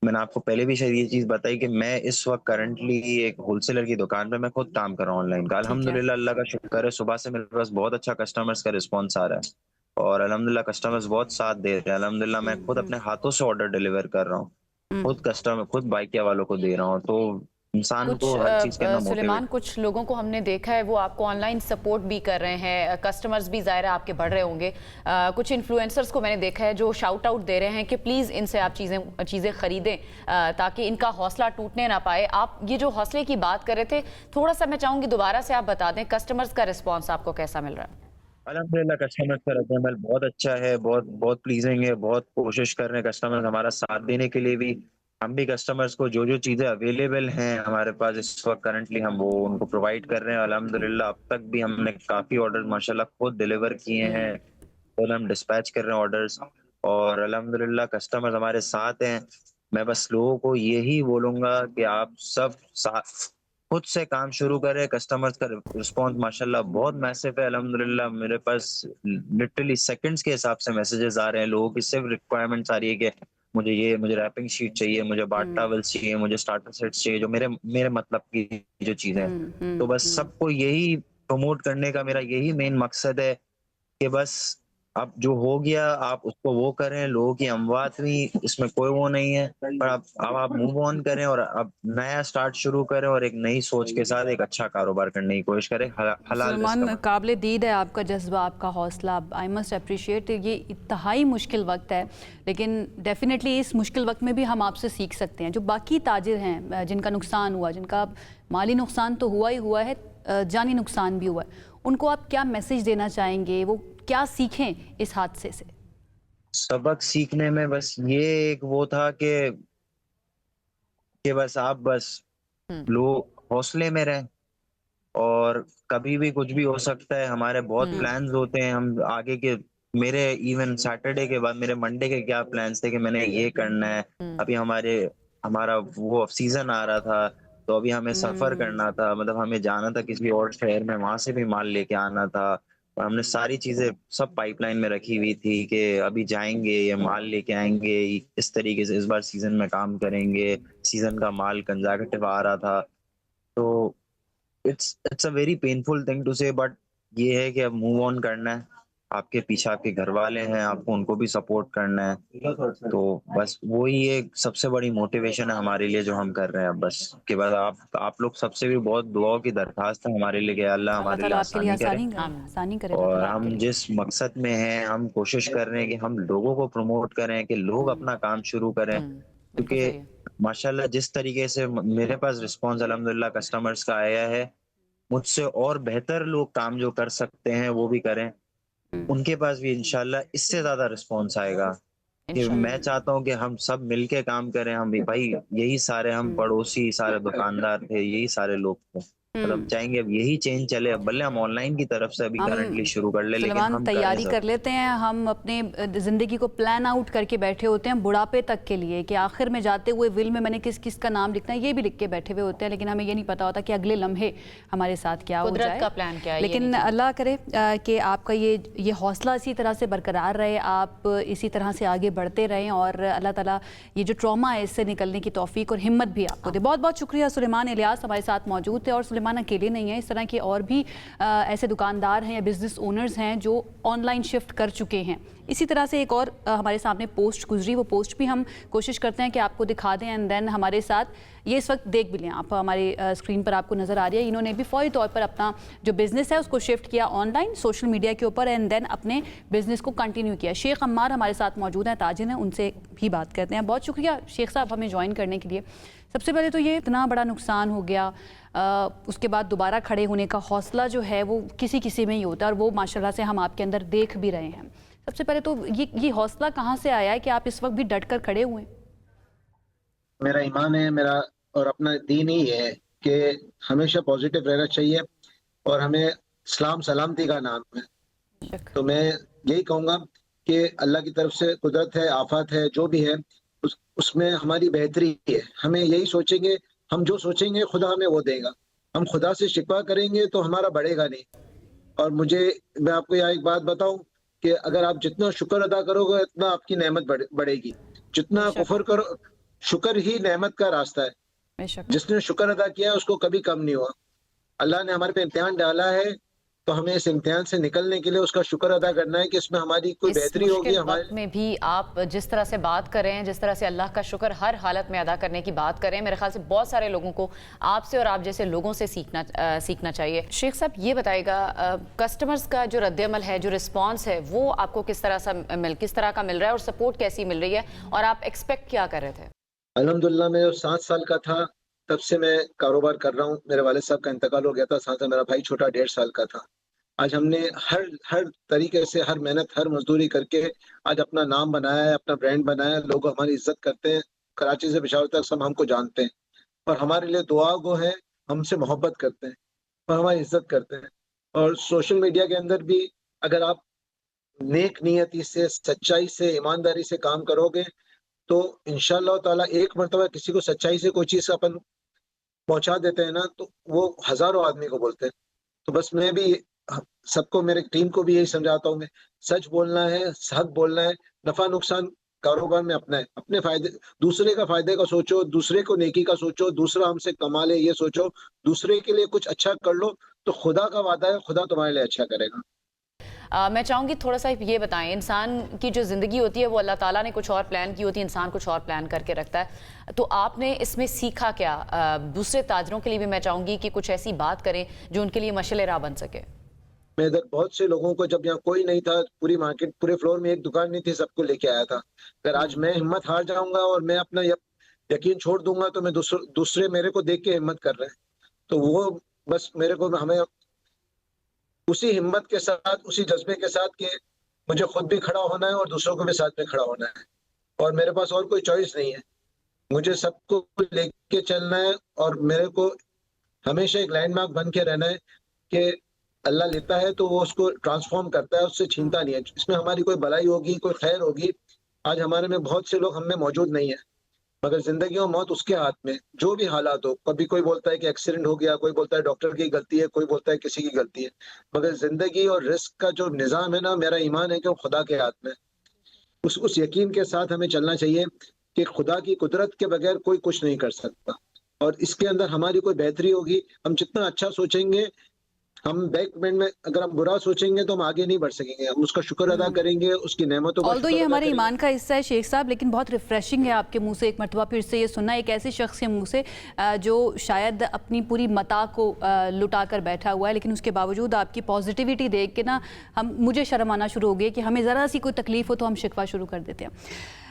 मैंने आपको पहले भी शायद ये चीज बताई कि मैं इस वक्त करंटली एक होलसेलर की दुकान पे मैं खुद काम कर रहा हूँ ऑनलाइन का। अल्हम्दुलिल्लाह, अल्लाह का शुक्र है, सुबह से मेरे पास बहुत अच्छा कस्टमर्स का रिस्पॉन्स आ रहा है और अल्हम्दुलिल्लाह कस्टमर्स बहुत साथ दे रहे हैं। अल्हम्दुलिल्लाह मैं खुद अपने हाथों से ऑर्डर डिलीवर कर रहा हूँ, खुद बाइकिया वालों को दे रहा हूँ। तो इंसान कुछ को हर चीज के अंदर सुलेमान, कुछ लोगों को हमने देखा है वो आपको ऑनलाइन सपोर्ट भी कर रहे हैं, कस्टमर्स भी ज़ाहिर है आपके बढ़ रहे होंगे। कुछ इन्फ्लुएंसर्स को मैंने देखा है जो शाउट आउट दे रहे हैं कि प्लीज़ इनसे आप चीज़ें ख़रीदें ताकि इनका हौसला टूटने ना पाए। आप ये जो हौसले की बात कर रहे थे, थोड़ा सा मैं चाहूँगी दोबारा से आप बता दें, कस्टमर्स का रिस्पॉन्स आपको कैसा मिल रहा है? अल्हम्दुलिल्लाह कस्टमर्स का रद्द-ए-अमल बहुत अच्छा है, बहुत बहुत प्लीजिंग है। बहुत कोशिश कर रहे हैं कस्टमर्स हमारा साथ देने के लिए भी। हम भी कस्टमर्स को जो जो चीज़ें अवेलेबल हैं हमारे पास इस वक्त करंटली, हम वो उनको प्रोवाइड कर रहे हैं। अल्हम्दुलिल्लाह अब तक भी हमने काफ़ी ऑर्डर माशाल्लाह खुद डिलीवर किए हैं और हम डिस्पैच कर रहे हैं ऑर्डर्स, और अल्हम्दुलिल्लाह कस्टमर्स हमारे साथ हैं। मैं बस लोगों को यही बोलूँगा कि आप सब खुद से काम शुरू करें। कस्टमर्स का रिस्पॉन्स माशाल्लाह बहुत मैसिव है। अल्हम्दुलिल्लाह मेरे पास लिटरली सेकंड्स के हिसाब से मैसेजेस आ रहे हैं, लोगों की सिर्फ रिक्वायरमेंट्स आ रही है कि मुझे रैपिंग शीट चाहिए, मुझे बाथ टॉवल्स चाहिए, मुझे स्टार्टर सेट्स चाहिए, जो मेरे मतलब की जो चीजें हैं। तो बस सबको यही प्रमोट करने का मेरा यही मेन मकसद है कि बस अब जो हो गया आप उसको वो करें। लोगों की अमवात हुई, इसमें कोई वो नहीं है, पर अब आप मूव ऑन करें और अब नया स्टार्ट शुरू करें और एक नई सोच के साथ एक अच्छा कारोबार करने की कोशिश करें। हलाल सलमान, काबिल दीद है आपका जज्बा, आपका हौसला। I must appreciate. ये इंतहाई मुश्किल वक्त है, लेकिन डेफिनेटली इस मुश्किल वक्त में भी हम आपसे सीख सकते हैं। जो बाकी ताजिर हैं जिनका नुकसान हुआ, जिनका माली नुकसान तो हुआ ही हुआ है, जानी नुकसान भी हुआ है, उनको आप क्या मैसेज देना चाहेंगे? वो क्या सीखें इस हादसे से? सबक सीखने में बस ये एक वो था कि बस आप लोग हौसले में रहें और कभी भी कुछ भी हो सकता है। हमारे बहुत प्लान्स होते हैं, हम आगे के, मेरे इवन सैटरडे के बाद मेरे मंडे के क्या प्लान्स थे कि मैंने ये करना है। अभी हमारा वो ऑफ सीजन आ रहा था, तो अभी हमें सफर करना था, मतलब हमें जाना था किसी और शहर में, वहां से भी माल लेके आना था। और हमने सारी चीजें सब पाइपलाइन में रखी हुई थी कि अभी जाएंगे, ये माल लेके आएंगे, इस तरीके से इस बार सीजन में काम करेंगे। सीजन का माल कंजर्वेटिव आ रहा था, तो it's a very painful thing to say, but ये है कि अब मूव ऑन करना है। आपके पीछे आपके घर वाले हैं, आपको उनको भी सपोर्ट करना है। तो बस वही एक सबसे बड़ी मोटिवेशन है हमारे लिए जो हम कर रहे हैं। बस के बाद आप लोग सबसे भी बहुत दुआओं की दरखास्त है हमारे लिए कि अल्लाह हमारे लिए आसानी करे और हम जिस मकसद में हैं हम कोशिश कर रहे हैं कि हम लोगों को प्रमोट करें कि लोग अपना काम शुरू करें, क्योंकि माशाल्लाह जिस तरीके से मेरे पास रिस्पॉन्स अल्हम्दुलिल्लाह कस्टमर्स का आया है, मुझसे और बेहतर लोग काम जो कर सकते हैं वो भी करें, उनके पास भी इंशाल्लाह इससे ज़्यादा रिस्पॉन्स आएगा। कि मैं चाहता हूँ कि हम सब मिलके काम करें, हम भी भाई यही सारे हम पड़ोसी, सारे दुकानदार थे, यही सारे लोग थे। मतलब चाहेंगे अब यही चेंज चले, अब भले हम ऑनलाइन की तरफ से अभी करंटली शुरू कर ले, लेकिन सुलेमान हम तैयारी करें कर लेते हैं। हम अपने ज़िंदगी को प्लान आउट करके बैठे होते हैं बुढ़ापे तक के लिए, कि आखिर में जाते हुए विल में मैंने किस किस का नाम लिखना है, ये भी लिख के बैठे हुए होते हैं, लेकिन हमें ये नहीं पता होता कि अगले लम्हे हमारे साथ क्या हो कुदरत जाए। का प्लान क्या है, ये लेकिन नहीं अल्लाह करे कि आपका ये हौसला इसी तरह से बरकरार रहे, आप इसी तरह से आगे बढ़ते रहें और अल्लाह ताला ये जो ट्रॉमा है इससे निकलने की तौफीक और हिम्मत भी आपको दे। बहुत बहुत शुक्रिया। सुलेमान इलियास हमारे साथ मौजूद थे, और सुलेमान अकेले नहीं है, इस तरह के और भी ऐसे दुकानदार हैं या बिजनेस ओनर्स हैं जो ऑनलाइन शिफ्ट कर चुके हैं। इसी तरह से एक और हमारे सामने पोस्ट गुजरी, वो पोस्ट भी हम कोशिश करते हैं कि आपको दिखा दें, एंड देन हमारे साथ ये इस वक्त देख भी लें आप, हमारे स्क्रीन पर आपको नज़र आ रही है। इन्होंने भी फौरी तौर पर अपना जो बिज़नेस है उसको शिफ्ट किया ऑनलाइन सोशल मीडिया के ऊपर, एंड देन अपने बिज़नेस को कंटिन्यू किया। शेख अम्मार हमारे साथ मौजूद हैं, ताजिर हैं, उनसे भी बात करते हैं। बहुत शुक्रिया शेख साहब हमें ज्वाइन करने के लिए। सबसे पहले तो ये इतना बड़ा नुकसान हो गया, उसके बाद दोबारा खड़े होने का हौसला जो है वो किसी किसी में ही होता है, और वो माशाल्लाह से हम आपके अंदर देख भी रहे हैं। सबसे पहले तो ये हौसला कहाँ से आया है कि आप इस वक्त भी डट कर खड़े हुए हैं? मेरा ईमान है, मेरा और अपना दीन ही है कि हमेशा पॉजिटिव रहना चाहिए, और हमें इस्लाम सलामती का नाम है। तो मैं यही कहूँगा कि अल्लाह की तरफ से कुदरत है, आफत है, जो भी है उसमें हमारी बेहतरी है। हमें यही सोचेंगे, हम जो सोचेंगे खुदा हमें वो देगा। हम खुदा से शिकवा करेंगे तो हमारा बढ़ेगा नहीं। और मैं आपको यहाँ एक बात बताऊं कि अगर आप जितना शुक्र अदा करोगे उतना आपकी नेमत बढ़ेगी। जितना कुफर करो, शुक्र ही नेमत का रास्ता है। जिसने शुक्र अदा किया है उसको कभी कम नहीं हुआ। अल्लाह ने हमारे पे इम्तिहान डाला है, तो हमें इस इम्तिहान से निकलने के लिए उसका शुक्र अदा करना है कि इसमें हमारी कोई बेहतरी होगी। हमारे में भी आप जिस तरह से बात कर रहे हैं, जिस तरह से अल्लाह का शुक्र हर हालत में अदा करने की बात करें, मेरे ख्याल से बहुत सारे लोगों को आपसे और आप जैसे लोगों से सीखना चाहिए। शेख साहब ये बताइएगा, कस्टमर्स का जो रद्द-ए-अमल है, जो रिस्पॉन्स है, वो आपको किस तरह का मिल रहा है और सपोर्ट कैसी मिल रही है, और आप एक्सपेक्ट क्या कर रहे थे? अल्हम्दुलिल्लाह, मैं 7 साल का था तब से मैं कारोबार कर रहा हूँ। मेरे वालिद साहब का इंतकाल हो गया था, साथ में मेरा भाई छोटा 1.5 साल का था। आज हमने हर तरीके से हर मेहनत, हर मजदूरी करके आज अपना नाम बनाया है, अपना ब्रांड बनाया है। लोग हमारी इज्जत करते हैं, कराची से पेशावर तक सब हमको जानते हैं, और हमारे लिए दुआ गो है, हमसे मोहब्बत करते हैं और हमारी इज्जत करते हैं। और सोशल मीडिया के अंदर भी अगर आप नेक नियति से, सच्चाई से, ईमानदारी से काम करोगे तो इंशाअल्लाह ताला एक मरतबा किसी को सच्चाई से कोई चीज़ अपन पहुंचा देते हैं ना, तो वो हजारों आदमी को बोलते हैं। तो बस मैं भी सबको, मेरे टीम को भी यही समझाता हूँ, मैं सच बोलना है, हक बोलना है। नफा नुकसान कारोबार में अपना है, अपने फायदे, दूसरे का फायदे का सोचो, दूसरे को नेकी का सोचो, दूसरा हमसे कमा ले ये सोचो, दूसरे के लिए कुछ अच्छा कर लो, तो खुदा का वादा है, खुदा तुम्हारे लिए अच्छा करेगा। मैं चाहूँगी थोड़ा सा ये बताएं, इंसान की जो ज़िंदगी होती है वो अल्लाह ताला ने कुछ और प्लान की होती है, इंसान कुछ और प्लान करके रखता है। तो आपने इसमें सीखा क्या? दूसरे ताजरों के लिए भी मैं चाहूँगी कि कुछ ऐसी बात करें जो उनके लिए मशअले राह बन सके। मैं इधर बहुत से लोगों को, जब यहाँ कोई नहीं था, पूरी मार्केट, पूरे फ्लोर में एक दुकान नहीं थी, सबको लेके आया था। अगर आज मैं हिम्मत हार जाऊंगा और मैं अपना यकीन छोड़ दूंगा तो मैं दूसरे मेरे को देख के हिम्मत कर रहे हैं। तो वो बस हमें उसी हिम्मत के साथ, उसी जज्बे के साथ कि मुझे खुद भी खड़ा होना है और दूसरों को भी साथ में खड़ा होना है, और मेरे पास और कोई चॉइस नहीं है। मुझे सबको लेके चलना है, और मेरे को हमेशा एक लैंडमार्क बन के रहना है कि अल्लाह लेता है तो वो उसको ट्रांसफॉर्म करता है, उससे छीनता नहीं है। इसमें हमारी कोई भलाई होगी, कोई खैर होगी। आज हमारे में बहुत से लोग हम में मौजूद नहीं है, मगर जिंदगी और मौत उसके हाथ में, जो भी हालात हो। कभी कोई बोलता है कि एक्सीडेंट हो गया, कोई बोलता है डॉक्टर की गलती है, कोई बोलता है किसी की गलती है, मगर जिंदगी और रिस्क का जो निज़ाम है ना, मेरा ईमान है कि वो खुदा के हाथ में। उस यकीन के साथ हमें चलना चाहिए कि खुदा की कुदरत के बगैर कोई कुछ नहीं कर सकता, और इसके अंदर हमारी कोई बेहतरी होगी। हम जितना अच्छा सोचेंगे, हम बैकएंड में अगर हम बुरा सोचेंगे तो हम आगे नहीं बढ़ सकेंगे। हम उसका शुक्र अदा करेंगे, उसकी नेमतों का ऑल्दो ये हमारे ईमान का हिस्सा है शेख साहब, लेकिन बहुत रिफ्रेशिंग है आपके मुंह से एक मरतबा फिर से ये सुनना, एक ऐसे शख्स के मुंह से जो शायद अपनी पूरी मता को लुटा कर बैठा हुआ है, लेकिन उसके बावजूद आपकी पॉजिटिविटी देख के ना मुझे शर्म आना शुरू हो गई कि हमें ज़रा सी कोई तकलीफ हो तो हम शिकवा शुरू कर देते हैं।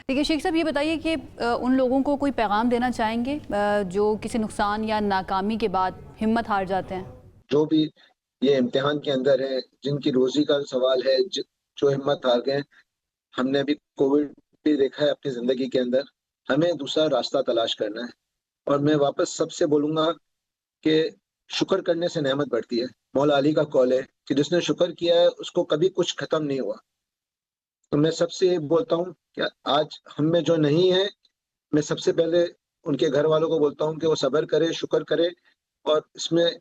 देखिए शेख साहब, ये बताइए कि उन लोगों को कोई पैगाम देना चाहेंगे जो किसी नुकसान या नाकामी के बाद हिम्मत हार जाते हैं? जो भी ये इम्तिहान के अंदर है, जिनकी रोजी का सवाल है, जो हिम्मत हार गए, हमने अभी कोविड भी देखा है अपनी जिंदगी के अंदर, हमें दूसरा रास्ता तलाश करना है। और मैं वापस सबसे बोलूंगा कि शुक्र करने से नेमत बढ़ती है। मौला अली का कौल है कि जिसने शुक्र किया है उसको कभी कुछ खत्म नहीं हुआ। तो मैं सबसे ये बोलता हूँ कि आज हम में जो नहीं है, मैं सबसे पहले उनके घर वालों को बोलता हूँ कि वो सब्र करे, शुक्र करे, और इसमें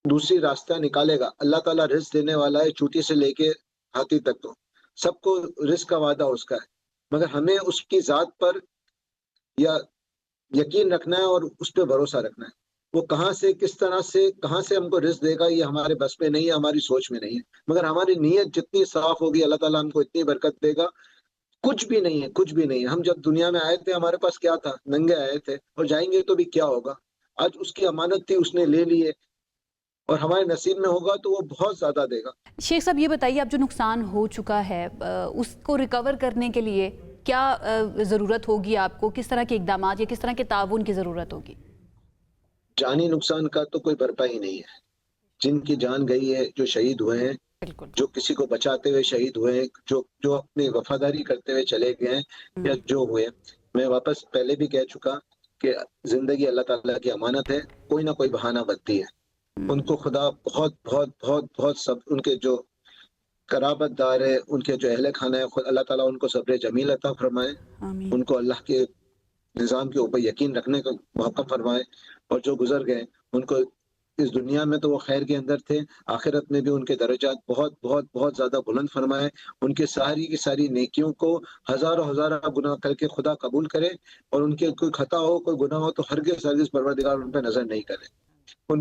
दूसरी रास्ता निकालेगा। अल्लाह ताला रिस्क देने वाला है, चूटी से लेके हाथी तक, तो सबको रिस्क का वादा उसका है, मगर हमें उसकी जात पर या यकीन रखना है और उस पर भरोसा रखना है। वो कहाँ से, किस तरह से, कहाँ से हमको रिस्क देगा, ये हमारे बस में नहीं है, हमारी सोच में नहीं है। मगर हमारी नीयत जितनी साफ होगी, अल्लाह ताला हमको इतनी बरकत देगा। कुछ भी नहीं है, कुछ भी नहीं है। हम जब दुनिया में आए थे, हमारे पास क्या था? नंगे आए थे, और जाएंगे तो भी क्या होगा? आज उसकी अमानत थी, उसने ले ली है, और हमारे नसीब में होगा तो वो बहुत ज्यादा देगा। शेख साहब, ये बताइए, अब जो नुकसान हो चुका है उसको रिकवर करने के लिए क्या ज़रूरत होगी आपको? किस तरह के इकदाम या किस तरह के ताउन की ज़रूरत होगी? जानी नुकसान का तो कोई भरपाई नहीं है। जिनकी जान गई है, जो शहीद हुए हैं, बिल्कुल। जो किसी को बचाते हुए शहीद हुए हैं, जो अपनी वफादारी करते हुए चले गए हैं, या जो हुए, मैं वापस पहले भी कह चुका कि जिंदगी अल्लाह ताला की अमानत है, कोई ना कोई बहाना बनती है। उनको खुदा बहुत बहुत बहुत बहुत सब, उनके जो कराबतदार है, उनके जो अहले खाना है, खुद अल्लाह ताला उनको सब्र जमील अता फरमाए, आमीन। उनको अल्लाह के निज़ाम के ऊपर यकीन रखने का मौका फरमाए। और जो गुजर गए, उनको इस दुनिया में तो वो खैर के अंदर थे, आखिरत में भी उनके दर्जात बहुत बहुत बहुत ज्यादा बुलंद फरमाए। उनके सारी की सारी नेकियों को हजारों हजारों गुनाह करके खुदा कबूल करे, और उनके कोई खता हो, कोई गुनाह हो, तो हरगिज़ हरगिज़ परवरदिगार उन पर नजर नहीं करे।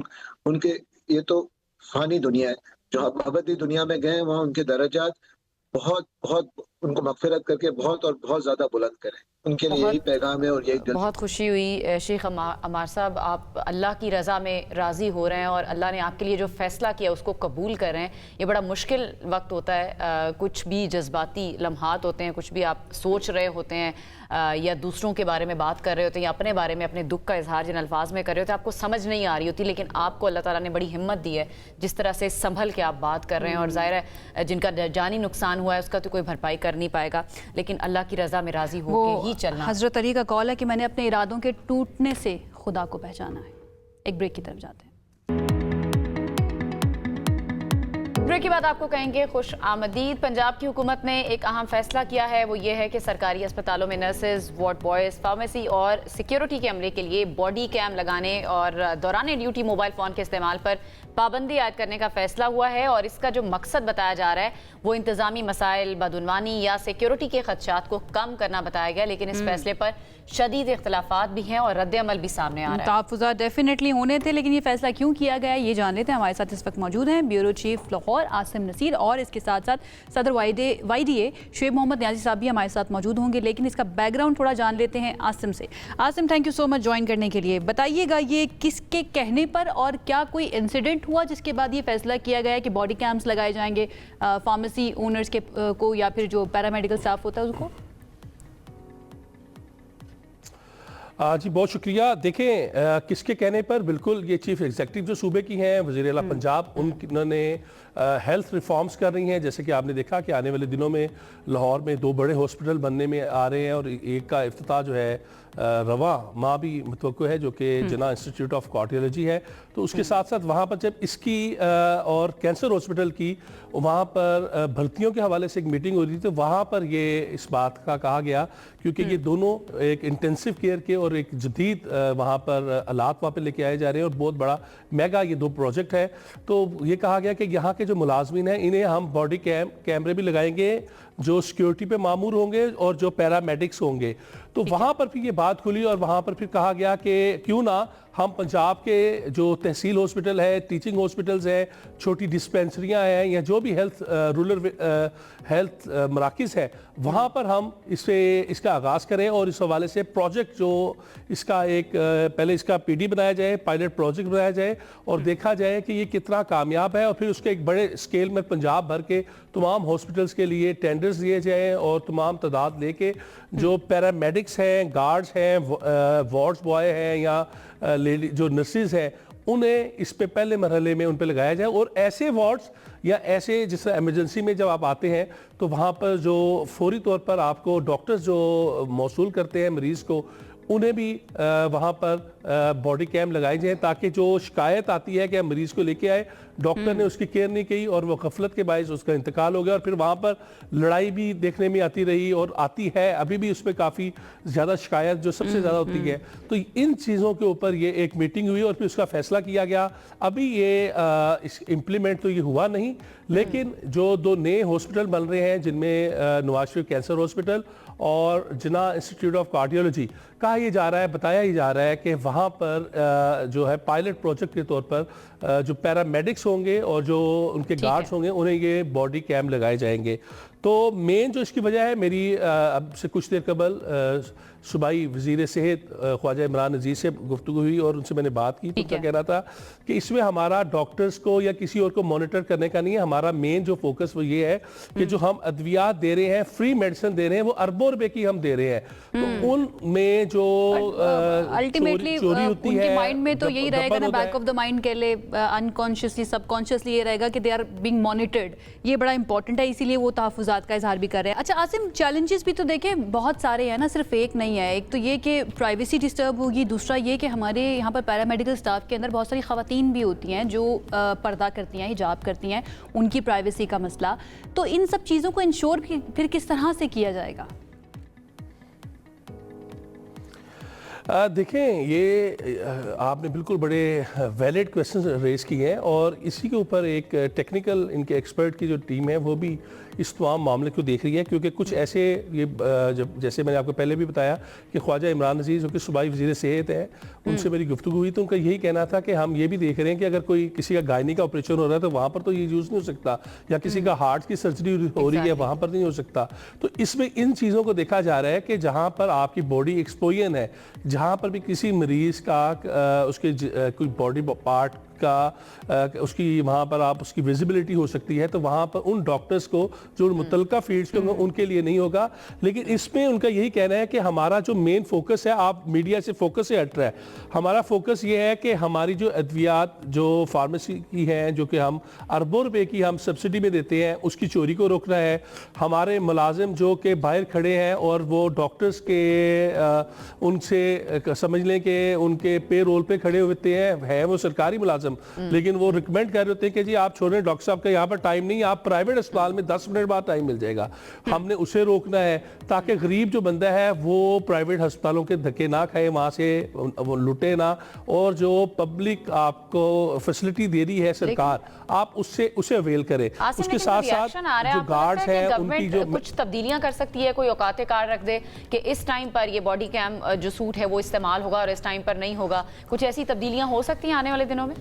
उनके, ये तो फानी दुनिया है, जो अबदी दुनिया में गए, वहाँ उनके दर्जात बहुत बहुत, उनको मगफिरत करके बहुत और बहुत ज्यादा बुलंद करें। उनके लिए यही पैगाम है, और यही बहुत खुशी हुई शेख अमार साहब, आप अल्लाह की रज़ा में राज़ी हो रहे हैं और अल्लाह ने आपके लिए जो फ़ैसला किया उसको कबूल कर रहे हैं। ये बड़ा मुश्किल वक्त होता है, कुछ भी जज्बाती लम्हात होते हैं, कुछ भी आप सोच रहे होते हैं, या दूसरों के बारे में बात कर रहे होते हैं, या अपने बारे में, अपने दुख का इजहार जिन अल्फाज में कर रहे होते हैं, आपको समझ नहीं आ रही होती, लेकिन आपको अल्लाह ताला ने बड़ी हिम्मत दी है जिस तरह से संभल के आप बात कर रहे हैं। और ज़ाहिर है जिनका जानी नुकसान हुआ है उसका तो कोई भरपाई कर नहीं पाएगा, लेकिन अल्लाह की रज़ा में राज़ी होकर ही चलना। हज़रत अली का कौल है कि मैंने अपने इरादों के टूटने से खुदा को पहचाना है। एक ब्रेक की तरफ जाते हैं। ब्रेक के बाद आपको कहेंगे खुश आमदीद। पंजाब की हुकूमत ने एक अहम फैसला किया है, वो ये है कि सरकारी अस्पतालों में नर्सेज, वार्ड बॉयज़, फार्मेसी और सिक्योरिटी के अमले के लिए बॉडी कैम लगाने और दौरान ड्यूटी मोबाइल फ़ोन के इस्तेमाल पर पाबंदी आयद करने का फैसला हुआ है। और इसका जो मकसद बताया जा रहा है वो इंतज़ामी मसाइल, बदउनवानी या सिक्योरिटी के खदशात को कम करना बताया गया, लेकिन इस फैसले पर शदीद इख्तलाफात भी हैं और रद्द अमल भी सामने आ रहा है। तहफ़्फ़ुज़ात डेफिनेटली होने थे, लेकिन ये फैसला क्यों किया गया ये जान लेते हैं। हमारे साथ इस वक्त मौजूद हैं ब्यूरो चीफ लाहौर आसिम नसीर, और इसके साथ साथ सदर YDA शुएब मोहम्मद न्याजी साहब भी हमारे साथ मौजूद होंगे। लेकिन इसका बैकग्राउंड थोड़ा जान लेते हैं आसिम से। Asim, thank you so much join करने के लिए। बताइएगा ये किसके कहने पर, और क्या कोई इंसिडेंट हुआ जिसके बाद ये फैसला किया गया है कि बॉडी कैम्प्स लगाए जाएंगे फार्मेसी ओनर्स के को, या फिर जो पैरामेडिकल स्टाफ होता है उसको? जी बहुत शुक्रिया। देखें किसके कहने पर, बिल्कुल ये चीफ एग्जीक्यूटिव जो सूबे की हैं, वज़ीर आला पंजाब, उन्होंने हेल्थ रिफॉर्म्स कर रही हैं। जैसे कि आपने देखा कि आने वाले दिनों में लाहौर में 2 बड़े हॉस्पिटल बनने में आ रहे हैं, और एक का इफ्तिताह जो है रवा माँ भी मुतवक्को है, जो कि जना इंस्टीट्यूट ऑफ कार्डियोलॉजी है। तो उसके साथ साथ वहाँ पर जब इसकी और कैंसर हॉस्पिटल की वहाँ पर भर्तियों के हवाले से एक मीटिंग हो रही थी, तो वहाँ पर ये इस बात का कहा गया, क्योंकि ये दोनों एक इंटेंसिव केयर के और एक जदीद वहाँ पर आलात वहाँ पर लेके आए जा रहे हैं, और बहुत बड़ा मेगा ये 2 प्रोजेक्ट है। तो ये कहा गया कि यहाँ के जो मुलाजमीन हैं इन्हें हम बॉडी कैमरे भी लगाएंगे जो सिक्योरिटी पे मामूर होंगे और जो पैरामेडिक्स होंगे। तो वहाँ पर फिर ये बात खुली, और वहाँ पर फिर कहा गया कि क्यों ना हम पंजाब के जो तहसील हॉस्पिटल है, टीचिंग हॉस्पिटल्स हैं, छोटी डिस्पेंसरियाँ हैं, या जो भी रूरल हेल्थ मराकज़ है, वहाँ पर हम इसका आगाज़ करें। और इस हवाले से प्रोजेक्ट जो इसका एक पहले इसका PD बनाया जाए, पायलट प्रोजेक्ट बनाया जाए, और देखा जाए कि ये कितना कामयाब है, और फिर उसके एक बड़े स्केल में पंजाब भर के तमाम हॉस्पिटल्स के लिए टेंडर टेंडर्स दिए जाएं और तमाम तादाद लेके जो पैरामेडिक्स हैं, गार्ड्स हैं, वार्ड्स बॉय हैं या लेडी जो नर्सिस हैं, उन्हें इस पे पहले मरहले में उन पे लगाया जाए। और ऐसे वार्ड्स या ऐसे जिस इमरजेंसी में जब आप आते हैं तो वहाँ पर जो फौरी तौर पर आपको डॉक्टर्स जो मौसूल करते हैं मरीज़ को, उन्हें भी वहाँ पर बॉडी कैम लगाई जाए ताकि जो शिकायत आती है कि हम मरीज़ को लेके आए, डॉक्टर ने उसकी केयर नहीं की और वो गफलत के बायस उसका इंतकाल हो गया और फिर वहाँ पर लड़ाई भी देखने में आती रही और आती है अभी भी। उस पर काफ़ी ज़्यादा शिकायत जो सबसे ज़्यादा होती है। तो इन चीज़ों के ऊपर ये एक मीटिंग हुई और फिर उसका फैसला किया गया। अभी ये इम्प्लीमेंट तो ये हुआ नहीं, लेकिन जो 2 नए हॉस्पिटल बन रहे हैं जिनमें नवाज शरीफ कैंसर हॉस्पिटल और जिन्ना इंस्टीट्यूट ऑफ कार्डियोलॉजी, कहा यह जा रहा है, बताया ही जा रहा है कि वहाँ पर जो है पायलट प्रोजेक्ट के तौर पर जो पैरामेडिक्स होंगे और जो उनके गार्ड्स होंगे उन्हें ये बॉडी कैम लगाए जाएंगे। तो मेन जो इसकी वजह है, मेरी अब से कुछ देर कबल सूबाई वज़ीर सेहत ख्वाजा इमरान अजीज़ से गुफ्तगू हुई और उनसे मैंने बात की। तो उनका कहना था कि इसमें हमारा डॉक्टर्स को या किसी और को मॉनिटर करने का नहीं है, हमारा मेन जो फोकस वो ये है कि जो हम अद्वियात दे रहे हैं, फ्री मेडिसिन दे रहे हैं, वो अरबों रुपए की हम दे रहे हैं। तो उनमें जो अल्टीमेटली चोरी होती उनके है, माइंड में तो यही रहेगा ना, होता बैक ऑफ द माइंड के लिए अनकॉन्शियसली सबकॉन्शियसली ये रहेगा कि दे आर बीइंग मॉनिटर्ड। ये बड़ा इंपॉर्टेंट है, इसीलिए वो तहफ़्फ़ुज़ात का इजहार भी कर रहे हैं। अच्छा आसिम, चैलेंजेस भी तो देखें बहुत सारे हैं ना, सिर्फ एक नहीं है। एक तो ये कि प्राइवेसी डिस्टर्ब होगी, दूसरा ये कि हमारे यहाँ पर पैरामेडिकल स्टाफ के अंदर बहुत सारी ख़वातीन भी होती हैं जो पर्दा करती हैं, हिजाब करती हैं, उनकी प्राइवेसी का मसला। तो इन सब चीज़ों को इंश्योर फिर किस तरह से किया जाएगा? देखें, ये आपने बिल्कुल बड़े वैलिड क्वेश्चन रेज किए हैं और इसी के ऊपर एक टेक्निकल इनके एक्सपर्ट की जो टीम है वो भी इस तमाम मामले को देख रही है। क्योंकि कुछ ऐसे ये जब जैसे मैंने आपको पहले भी बताया कि ख्वाजा इमरान अजीज़ जो कि सूबाई वज़ीर सेहत है, उनसे मेरी गुफ्तगू हुई तो उनका यही कहना था कि हम ये भी देख रहे हैं कि अगर कोई किसी का गायनी का ऑपरेशन हो रहा है तो वहाँ पर तो ये यूज़ नहीं हो सकता, या किसी का हार्ट की सर्जरी हो रही है वहाँ पर नहीं हो सकता। तो इसमें इन चीज़ों को देखा जा रहा है कि जहाँ पर आपकी बॉडी एक्सपोजर है, जहाँ पर भी किसी मरीज़ का उसके कोई बॉडी पार्ट का उसकी वहाँ पर आप उसकी विजिबिलिटी हो सकती है, तो वहाँ पर उन डॉक्टर्स को जो मुतल्लिका फील्ड्स के उनके लिए नहीं होगा। लेकिन इसमें उनका यही कहना है कि हमारा जो मेन फोकस है, आप मीडिया से फोकस से हट रहा है, हमारा फोकस ये है कि हमारी जो अद्वियात जो फार्मेसी की हैं, जो कि हम अरबों रुपए की हम सब्सिडी में देते हैं, उसकी चोरी को रोकना है। हमारे मुलाजिम जो कि बाहर खड़े हैं और वो डॉक्टर्स के उनसे समझ लें कि उनके पे रोल पे खड़े होते हैं, है वो सरकारी मुलाजिम, लेकिन वो रिकमेंड कर रहे होते हैं कि जी आप छोड़ें, डॉक्टर साहब का यहाँ पर टाइम नहीं, आप प्राइवेट अस्पताल में 10 मिनट बाद टाइम मिल जाएगा। हमने उसे रोकना है ताकि गरीब जो बंदा है वो प्राइवेट अस्पतालों के धक्के ना खाए, वहां से वो लुटे ना, और जो पब्लिक आपको फैसिलिटी दे रही है सरकार, आप उसे अवेल करें। उसके साथ साथ जो गार्ड्स हैं उनकी जो कुछ तब्दीलियां कर सकती है, कोई औकात कार रख दे कि इस टाइम पर ये बॉडी कैम जो सूट है वो इस्तेमाल होगा और इस टाइम पर नहीं होगा, कुछ ऐसी तब्दीलियां हो सकती हैं आने वाले दिनों में?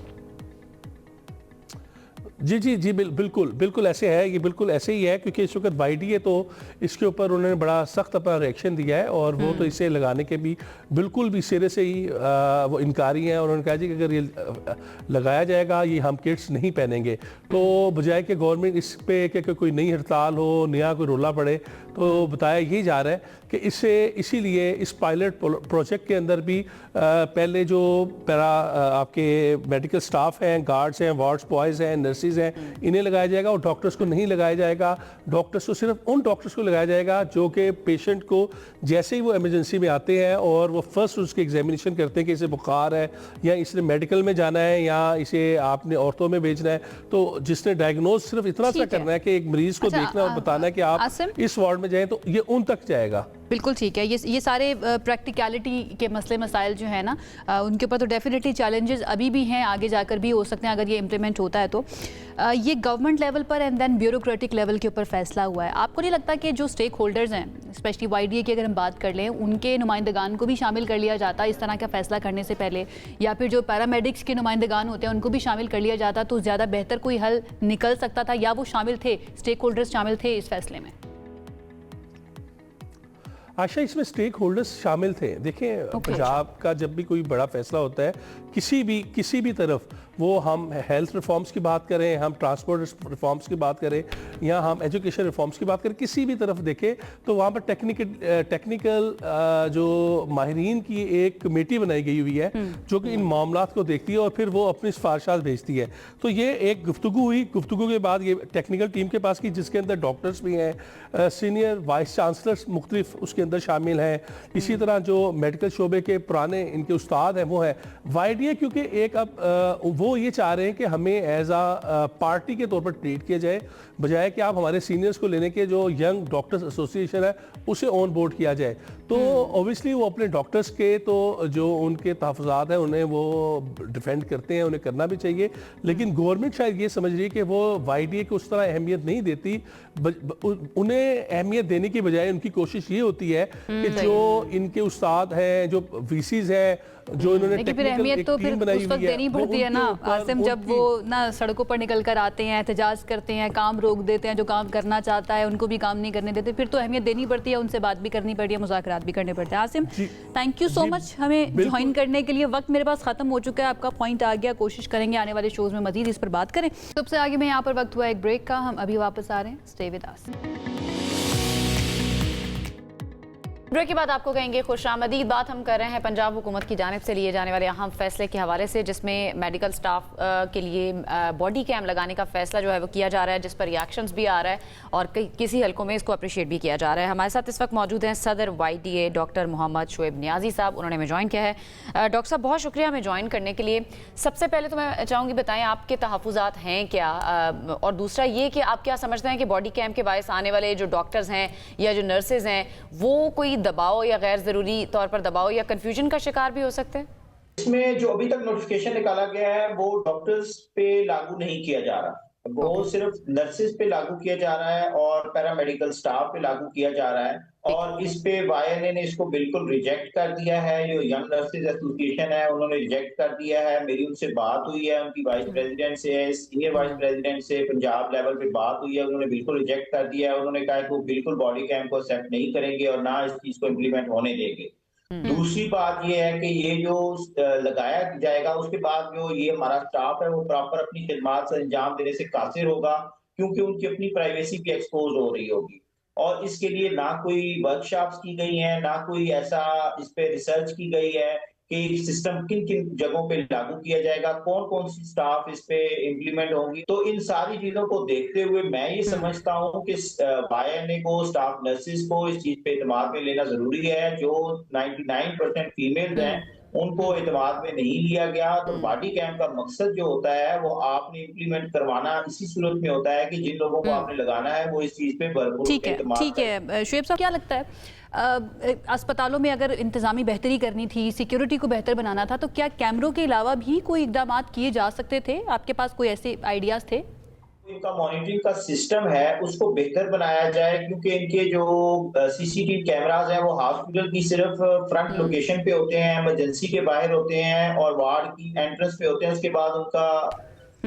जी जी जी बिल्कुल ऐसे है, ये बिल्कुल ऐसे ही है। क्योंकि इस वक्त YDA तो इसके ऊपर उन्होंने बड़ा सख्त अपना रिएक्शन दिया है और वो तो इसे लगाने के भी बिल्कुल भी सिरे से ही वो इनकारी हैं। और उन्होंने कहा जी कि अगर ये लगाया जाएगा, ये हम किट्स नहीं पहनेंगे, तो बजाय कि गवर्नमेंट इस पे कि कोई नई हड़ताल हो, नया कोई रोला पड़े, तो बताया यही जा रहा है कि इसीलिए इस पायलट प्रोजेक्ट के अंदर भी पहले जो आपके मेडिकल स्टाफ हैं, गार्ड्स हैं, वार्ड्स बॉयज़ हैं, नर्सिस हैं, इन्हें लगाया जाएगा और डॉक्टर्स को नहीं लगाया जाएगा। डॉक्टर्स को सिर्फ उन डॉक्टर्स को लगाया जाएगा जो कि पेशेंट को जैसे ही वो इमरजेंसी में आते हैं और वो फर्स्ट उसकी एग्जामिनेशन करते हैं कि इसे बुखार है या इसने मेडिकल में जाना है या इसे आपने औरतों में भेजना है, तो जिसने डायग्नोज सिर्फ इतना सा करना है कि एक मरीज को देखना और बताना है कि आप इस वार्ड में जाएं, तो ये उन तक जाएगा। बिल्कुल ठीक है। ये सारे प्रैक्टिकलिटी के मसले मसाइल जो है ना, उनके ऊपर तो डेफिनेटली चैलेंजेस अभी भी हैं, आगे जाकर भी हो सकते हैं अगर ये इम्प्लीमेंट होता है तो। ये गवर्नमेंट लेवल पर एंड देन ब्यूरोक्रेटिक लेवल के ऊपर फैसला हुआ है। आपको नहीं लगता कि जो स्टेक होल्डर्स हैं, स्पेशली YDA की अगर हम बात कर लें, उनके नुमाइंदगान को भी शामिल कर लिया जाता इस तरह का फैसला करने से पहले, या फिर जो पैरामेडिक्स के नुमाइंदगान होते हैं उनको भी शामिल कर लिया जाता तो ज़्यादा बेहतर कोई हल निकल सकता था, या वो शामिल थे, स्टेक होल्डर्स शामिल थे इस फैसले में? आशा, इसमें स्टेक होल्डर्स शामिल थे। देखें, पंजाब का जब भी कोई बड़ा फैसला होता है किसी भी तरफ, वो हम हेल्थ रिफॉर्म्स की बात करें, हम ट्रांसपोर्ट रिफॉर्म्स की बात करें, या हम एजुकेशन रिफॉर्म्स की बात करें, किसी भी तरफ देखें तो वहाँ पर टेक्निकल जो माहिरीन की एक कमेटी बनाई गई हुई है जो कि इन मामलात को देखती है और फिर वो अपनी सिफारिशात भेजती है। तो ये एक गुफ्तगू हुई, गुफ्तगू के बाद ये टेक्निकल टीम के पास की, जिसके अंदर डॉक्टर्स भी हैं, सीनियर वाइस चांसलर्स मुख्तलिफ उसके अंदर शामिल हैं, इसी तरह जो मेडिकल शोबे के पुराने इनके उस्ताद हैं वो हैं। वाइडिया क्योंकि एक अब वो ये चाह रहे हैं कि हमें एज आ पार्टी के तौर पर ट्रीट किया जाए, बजाय कि आप हमारे सीनियर्स को लेने के जो यंग डॉक्टर्स एसोसिएशन है उसे ऑन बोर्ड किया जाए। तो ऑब्वियसली वो अपने डॉक्टर्स के तो जो उनके तहफ़्फ़ुज़ात हैं उन्हें वो डिफेंड करते हैं, उन्हें करना भी चाहिए, लेकिन गवर्नमेंट शायद ये समझ रही है कि वो वाइडिया को उस तरह अहमियत नहीं देती। उन्हें अहमियत देने की बजाय उनकी कोशिश ये होती है कि जो इनके उस्ताद हैं, जो वीसीज हैं, जो इन्होंने लेकिन फिर अहमियत तो फिर उस वक्त देनी पड़ती है ना आसिम, जब वो ना सड़कों पर निकल कर आते हैं, एहतजाज करते हैं, काम रोक देते हैं, जो काम करना चाहता है उनको भी काम नहीं करने देते, फिर तो अहमियत देनी पड़ती है, उनसे बात भी करनी पड़ती है, मुज़ाकरात भी करने पड़ते हैं। Asim, thank you so much हमें ज्वाइन करने के लिए। वक्त मेरे पास खत्म हो चुका है, आपका पॉइंट आ गया, कोशिश करेंगे आने वाले शोज में मजीद इस पर बात करें। सबसे आगे में यहाँ पर वक्त हुआ एक ब्रेक का, हम अभी वापस आ रहे हैं, स्टे विद अस। ब्रेक के बाद आपको कहेंगे खुशामदीद। बात हम कर रहे हैं पंजाब हुकूमत की जानिब से लिए जाने वाले अहम फैसले के हवाले से, जिसमें मेडिकल स्टाफ के लिए बॉडी कैम लगाने का फैसला जो है वो किया जा रहा है, जिस पर रिएक्शंस भी आ रहा है और किसी हलकों में इसको अप्रिशिएट भी किया जा रहा है। हमारे साथ इस वक्त मौजूद हैं सदर YDA डॉक्टर मोहम्मद शोएब नियाजी साहब, उन्होंने हमें ज्वाइन किया है। डॉक्टर साहब बहुत शुक्रिया हमें ज्वाइन करने के लिए। सबसे पहले तो मैं चाहूँगी बताएं आपके तहफ़्फ़ुज़ात हैं क्या, और दूसरा ये कि आप क्या समझते हैं कि बॉडी कैम के बायस आने वाले जो डॉक्टर्स हैं या जो नर्सेज हैं वो कोई दबाव या गैर ज़रूरी तौर पर दबाव या कंफ्यूजन का शिकार भी हो सकते हैं? इसमें जो अभी तक नोटिफिकेशन निकाला गया है वो डॉक्टर्स पे लागू नहीं किया जा रहा, वो सिर्फ नर्सेज पे लागू किया जा रहा है और पैरामेडिकल स्टाफ पे लागू किया जा रहा है। और इस पे YNA ने इसको बिल्कुल रिजेक्ट कर दिया है। जो यंग नर्सेज एसोसिएशन है उन्होंने रिजेक्ट कर दिया है। मेरी उनसे बात हुई है, उनकी वाइस प्रेसिडेंट से, सीनियर वाइस प्रेसिडेंट से पंजाब लेवल पे बात हुई है, उन्होंने बिल्कुल रिजेक्ट कर दिया है। उन्होंने कहा कि वो बिल्कुल बॉडी कैम को एक्सेप्ट नहीं करेंगे और ना इस चीज को इम्प्लीमेंट होने देंगे। दूसरी बात ये है कि ये जो लगाया जाएगा उसके बाद जो ये हमारा स्टाफ है वो प्रॉपर अपनी खिदमात से अंजाम देने से कासिर होगा, क्योंकि उनकी अपनी प्राइवेसी भी एक्सपोज हो रही होगी। और इसके लिए ना कोई वर्कशॉप्स की गई हैं, ना कोई ऐसा इस पे रिसर्च की गई है कि सिस्टम किन किन जगहों पे लागू किया जाएगा, कौन कौन सी स्टाफ इस पे इम्प्लीमेंट होंगी। तो इन सारी चीजों को देखते हुए मैं ये समझता हूँ कि YNA को, स्टाफ नर्सेज को इस चीज पे एतमाद में लेना जरूरी है। जो 99% फीमेल हैं उनको एतमाद में नहीं लिया गया। तो बॉडी कैम का मकसद जो होता है वो आपने इम्प्लीमेंट करवाना इसी सूरत में होता है कि जिन लोगों को आपने लगाना है वो इस चीज पे भरपूर एतमाद ठीक है। शोएब साहब, क्या लगता है अस्पतालों में अगर इंतजामी बेहतरी करनी थी, सिक्योरिटी को बेहतर बनाना था, तो क्या कैमरों के अलावा भी कोई इकदाम किए जा सकते थे? आपके पास कोई ऐसे आइडियाज थे? इनका मॉनिटरिंग का सिस्टम है उसको बेहतर बनाया जाए, क्योंकि इनके जो CCTV कैमरास हैं वो हॉस्पिटल की सिर्फ फ्रंट लोकेशन पे होते हैं, इमरजेंसी के बाहर होते हैं और वार्ड की एंट्रेंस पे होते हैं। उसके बाद उनका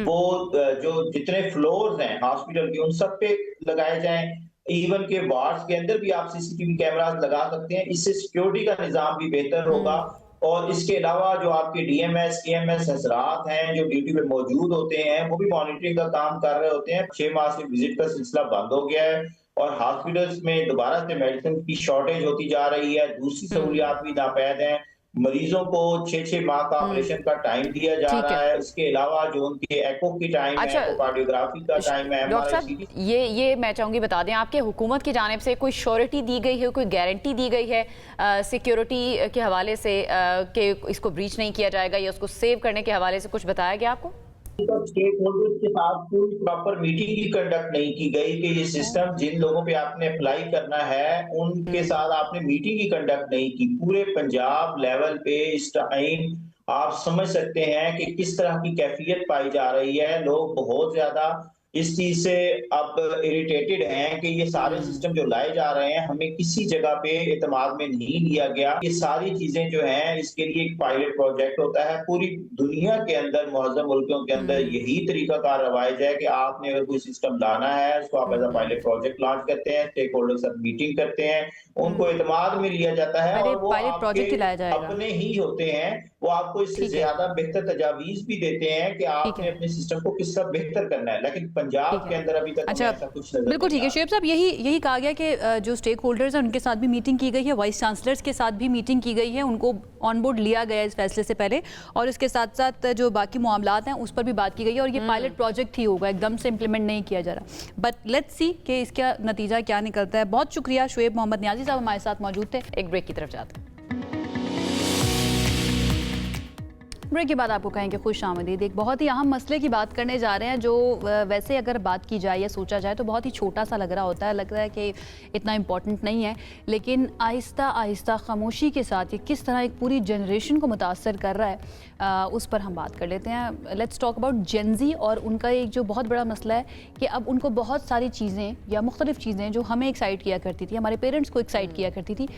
वो जो जितने फ्लोर्स हैं हॉस्पिटल के उन सब पे लगाए जाएं। इवन के वार्ड्स के अंदर भी आप CCTV कैमरास लगा सकते हैं, इससे सिक्योरिटी का निजाम भी बेहतर होगा। और इसके अलावा जो आपके DMS AMS हजरात हैं जो ड्यूटी पे मौजूद होते हैं वो भी मॉनिटरिंग का काम कर रहे होते हैं। 6 माह से विजिट का सिलसिला बंद हो गया है और हॉस्पिटल्स में दोबारा से मेडिसिन की शॉर्टेज होती जा रही है। दूसरी सहूलियात भी नापैद हैं। मरीजों को 6-6 माह का ऑपरेशन का टाइम दिया जा रहा है। उसके अलावा जो उनके एको की टाइम है, कार्डियोग्राफी का टाइम है। डॉक्टर साहब, ये मैं चाहूंगी बता दें, आपके हुकूमत की जानिब से कोई श्योरिटी दी गई है, कोई गारंटी दी गई है सिक्योरिटी के हवाले से कि इसको ब्रीच नहीं किया जाएगा या उसको सेव करने के हवाले से कुछ बताया गया आपको? स्टेक होल्डर्स के साथ कोई प्रॉपर मीटिंग भी कंडक्ट नहीं की गई कि ये सिस्टम जिन लोगों पे आपने अप्लाई करना है उनके साथ आपने मीटिंग ही कंडक्ट नहीं की। पूरे पंजाब लेवल पे इस टाइम आप समझ सकते हैं कि किस तरह की कैफियत पाई जा रही है। लोग बहुत ज्यादा इस चीज से अब इरिटेटेड हैं कि ये सारे सिस्टम जो लाए जा रहे हैं हमें किसी जगह पे एतमाद में नहीं लिया गया। ये सारी चीजें जो हैं इसके लिए एक पायलट प्रोजेक्ट होता है। पूरी दुनिया के अंदर मुअज़्ज़म मुल्कों के अंदर यही तरीकाकार रवाइज है कि आपने अगर कोई सिस्टम लाना है उसको आप as a pilot project launch करते हैं, स्टेक होल्डर से मीटिंग करते हैं, उनको एतमाद में लिया जाता है पहले और वो पायलट प्रोजेक्ट ही लाया आपके जाएगा। अपने ही होते हैं। वो आपको इससे ठीक है। ज्यादा बेहतर तजावीज भी देते हैं कि आपने अपने सिस्टम को किस तरह बेहतर करना है, लेकिन पंजाब ठीक के है। अंदर अभी तक अच्छा, हमें ऐसा कुछ नजर बिल्कुल नहीं ठीक है आ शुएब साहब, यही कहा गया कि जो स्टेक होल्डर्स हैं उनके साथ भी मीटिंग की गई है, वाइस चांसलर्स के साथ भी मीटिंग की गई है, उनको ऑन बोर्ड लिया गया है इस फैसले से पहले, और इसके साथ साथ जो बाकी मामलात हैं उस पर भी बात की गई है, और ये पायलट प्रोजेक्ट ही होगा, एकदम से इम्प्लीमेंट नहीं किया जा रहा। बट लेट्स सी कि इसका नतीजा क्या निकलता है। बहुत शुक्रिया शुएब मोहम्मद नियाजी साहब हमारे साथ मौजूद थे। एक ब्रेक की तरफ जाते हैं। ब्रेक के बाद आपको कहेंगे खुश आमदीद। एक बहुत ही अहम मसले की बात करने जा रहे हैं जो वैसे अगर बात की जाए या सोचा जाए तो बहुत ही छोटा सा लग रहा होता है, लग रहा है कि इतना इम्पॉर्टेंट नहीं है, लेकिन आहिस्ता आहिस्ता खामोशी के साथ ये किस तरह एक पूरी जनरेशन को मुतासर कर रहा है उस पर हम बात कर लेते हैं। लेट्स टॉक अबाउट जेनजी और उनका एक जो बहुत बड़ा मसला है कि अब उनको बहुत सारी चीज़ें या मुख्तलिफ चीज़ें जो हमें एक्साइट किया करती थी, हमारे पेरेंट्स को एक्साइट किया करती थी,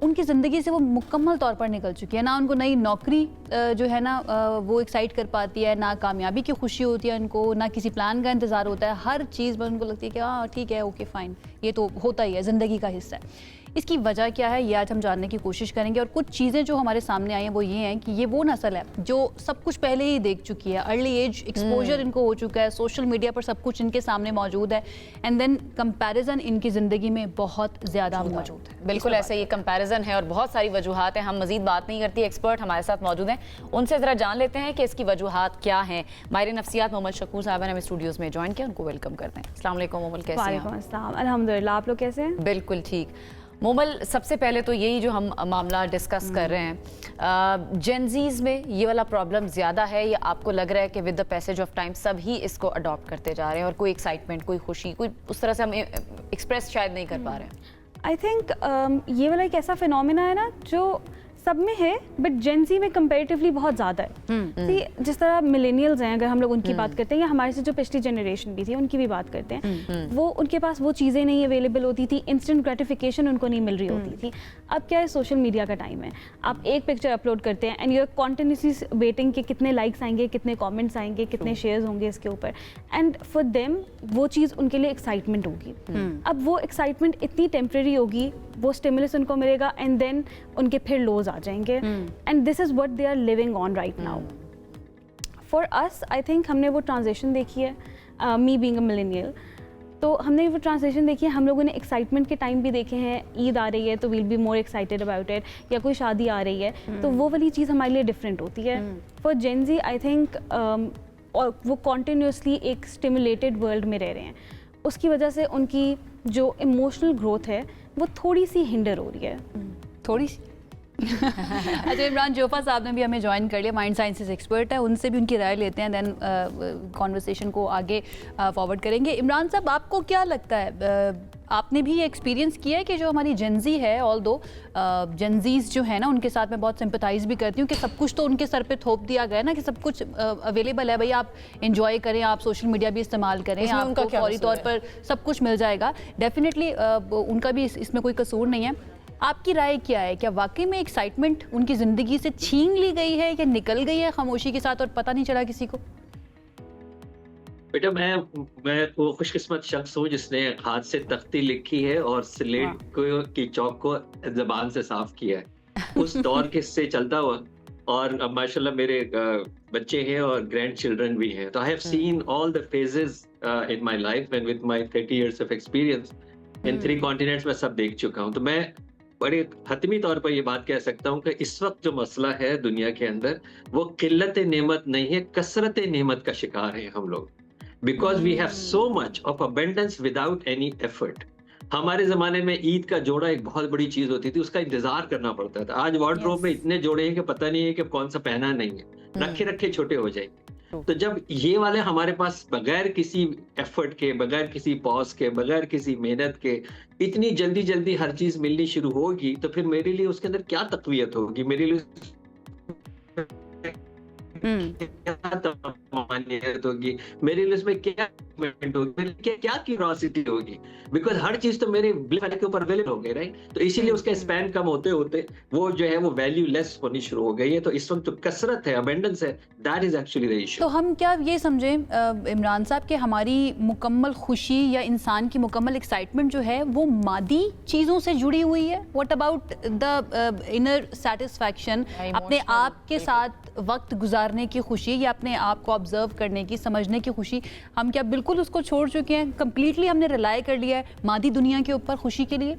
उनकी ज़िंदगी से वो मुकम्मल तौर पर निकल चुकी है। ना उनको नई नौकरी जो है ना वो एक्साइट कर पाती है, ना कामयाबी की खुशी होती है उनको, ना किसी प्लान का इंतज़ार होता है। हर चीज़ में उनको लगती है कि हाँ ठीक है, ओके फ़ाइन, ये तो होता ही है, ज़िंदगी का हिस्सा है। इसकी वजह क्या है ये आज हम जानने की कोशिश करेंगे, और कुछ चीज़ें जो हमारे सामने आई हैं वो ये हैं कि ये वो नस्ल है जो सब कुछ पहले ही देख चुकी है, अर्ली एज एक्सपोजर इनको हो चुका है, सोशल मीडिया पर सब कुछ इनके सामने मौजूद है, एंड देन कंपैरिजन इनकी ज़िंदगी में बहुत ज़्यादा मौजूद है। बिल्कुल ऐसे ये कंपैरिजन है और बहुत सारी वजूहात हैं। हम मजीद बात नहीं करती, एक्सपर्ट हमारे साथ मौजूद हैं, उनसे ज़रा जान लेते हैं कि इसकी वजूहात क्या हैं। माहिर नफ्सियात मोहम्मद शकूर साहब ने हमें स्टूडियोज़ में ज्वाइन किया, उनको वेलकम करते हैं। अस्सलाम वालेकुम मोमल, कैसे हैं आप? वालेकुम अस्सलाम, अल्हम्दुलिल्लाह, आप लोग कैसे हैं? बिल्कुल ठीक। मोमल, सबसे पहले तो यही जो हम मामला डिस्कस कर रहे हैं, जेनजीज में ये वाला प्रॉब्लम ज़्यादा है या आपको लग रहा है कि with the passage of time सब ही इसको अडॉप्ट करते जा रहे हैं और कोई एक्साइटमेंट, कोई खुशी, कोई उस तरह से हम एक्सप्रेस शायद नहीं कर पा रहे हैं? आई थिंक ये वाला एक ऐसा फिनोमेना है ना जो सब में है, बट जेनजी में कंपैरेटिवली बहुत ज़्यादा है। See, जिस तरह मिलेनियल्स हैं, अगर हम लोग उनकी बात करते हैं, या हमारे से जो पिछली जनरेशन भी थी उनकी भी बात करते हैं, वो उनके पास वो चीज़ें नहीं अवेलेबल होती थी, इंस्टेंट ग्रेटिफिकेशन उनको नहीं मिल रही होती थी। अब क्या है, सोशल मीडिया का टाइम है, आप एक पिक्चर अपलोड करते हैं and you are continuously waiting कि कितने लाइक्स आएंगे, कितने कॉमेंट्स आएंगे, कितने शेयर्स होंगे इसके ऊपर, एंड फॉर देम वो चीज़ उनके लिए एक्साइटमेंट होगी। अब वो एक्साइटमेंट इतनी टेम्प्रेरी होगी, वो स्टिमुलस उनको मिलेगा एंड देन उनके फिर लोज आ जाएंगे, and this is what they are living on right now. For us I think हमने वो ट्रांजिशन देखी है, मी बीइंग अ मिलेनियल, तो हमने वो ट्रांजिशन देखी है। हम लोगों ने एक्साइटमेंट के टाइम भी देखे हैं, ईद आ रही है तो will be more excited about it, या कोई शादी आ रही है तो वो वाली चीज़ हमारे लिए डिफरेंट होती है। फॉर जेनजी आई थिंक और वो कॉन्टिन्यूसली एक स्टिमुलेटेड वर्ल्ड में रह रहे हैं, उसकी वजह से उनकी जो इमोशनल ग्रोथ है वो थोड़ी सी हिंडर हो रही है। थोड़ी सी अच्छा, इमरान जोफा साहब ने भी हमें ज्वाइन कर लिया, माइंड साइंसेस एक्सपर्ट है, उनसे भी उनकी राय लेते हैं, देन कॉन्वर्सेशन को आगे फॉरवर्ड करेंगे। इमरान साहब, आपको क्या लगता है, आपने भी ये एक्सपीरियंस किया है कि जो हमारी जेनजी है, ऑल दो जेनजीज जो है ना, उनके साथ मैं बहुत सिंपथाइज भी करती हूँ कि सब कुछ तो उनके सर पे थोप दिया गया ना कि सब कुछ अवेलेबल है, भाई आप इंजॉय करें, आप सोशल मीडिया भी इस्तेमाल करें, आपको फौरी तौर पर सब कुछ मिल जाएगा। डेफिनेटली उनका भी इसमें कोई कसूर नहीं है। आपकी राय क्या है, क्या वाकई में एक्साइटमेंट उनकी ज़िंदगी से छीन ली गई है या निकल गई है खामोशी के साथ और पता नहीं चला किसी को? बेटा, मैं वो खुशकिस्मत शख्स हूँ जिसने हाथ से तख्ती लिखी है और स्लेट की चौक को ज़बान से साफ किया है, उस दौर के से चलता हुआ। और अब माशाल्लाह मेरे बच्चे हैं और ग्रैंड चिल्ड्रन भी हैं, तो I have seen all the phases in my life and with my 30 years of experience in 3 continents में सब देख चुका हूँ। तो मैं बड़े हतमी तौर पर ये बात कह सकता हूँ कि इस वक्त जो मसला है दुनिया के अंदर, वो किल्लत नेमत नहीं है, कसरत नेमत का शिकार है हम लोग, because we have so much of abundance without any effort. हमारे ज़माने में ईद का जोड़ा एक बहुत बड़ी चीज़ होती थी, उसका इंतजार करना पड़ता था। आज वार्डरोब में इतने जोड़े हैं कि पता नहीं है कि कौन सा पहना नहीं है, रखे रखे छोटे हो जाएंगे। तो जब ये वाले हमारे पास बगैर किसी एफर्ट के, बगैर किसी पॉज के, बगैर किसी मेहनत के इतनी जल्दी जल्दी हर चीज़ मिलनी शुरू होगी, तो फिर मेरे लिए उसके अंदर क्या तक़वियत होगी, मेरे लिए क्या तमन्नियत होगी, मेरे लिए उसमें क्या movement होगी, मेरे लिए क्या क्यूरियोसिटी होगी, बिकॉज हर चीज तो मेरे ब्लिफ के ऊपर अवेलेबल हो गई, राइट? तो इसीलिए उसका स्पैन कम होते होते वो जो है वो वैल्यू लेस होनी शुरू हो गई है। तो इस वक्त जो कसरत है, अबेंडेंस है, that is actually the issue. तो हम क्या ये समझें इमरान साहब कि हमारी मुकम्मल खुशी या इंसान की मुकम्मल एक्साइटमेंट जो है वो मादी चीज़ों से जुड़ी हुई है? What about the inner satisfaction, अपने आप के साथ वक्त गुजारने की खुशी या अपने आप को ऑब्जर्व करने की, समझने की खुशी, हम क्या बिल्कुल उसको छोड़ चुके हैं? कंप्लीटली हमने रिलाई कर लिया है मादी दुनिया के ऊपर खुशी के लिए?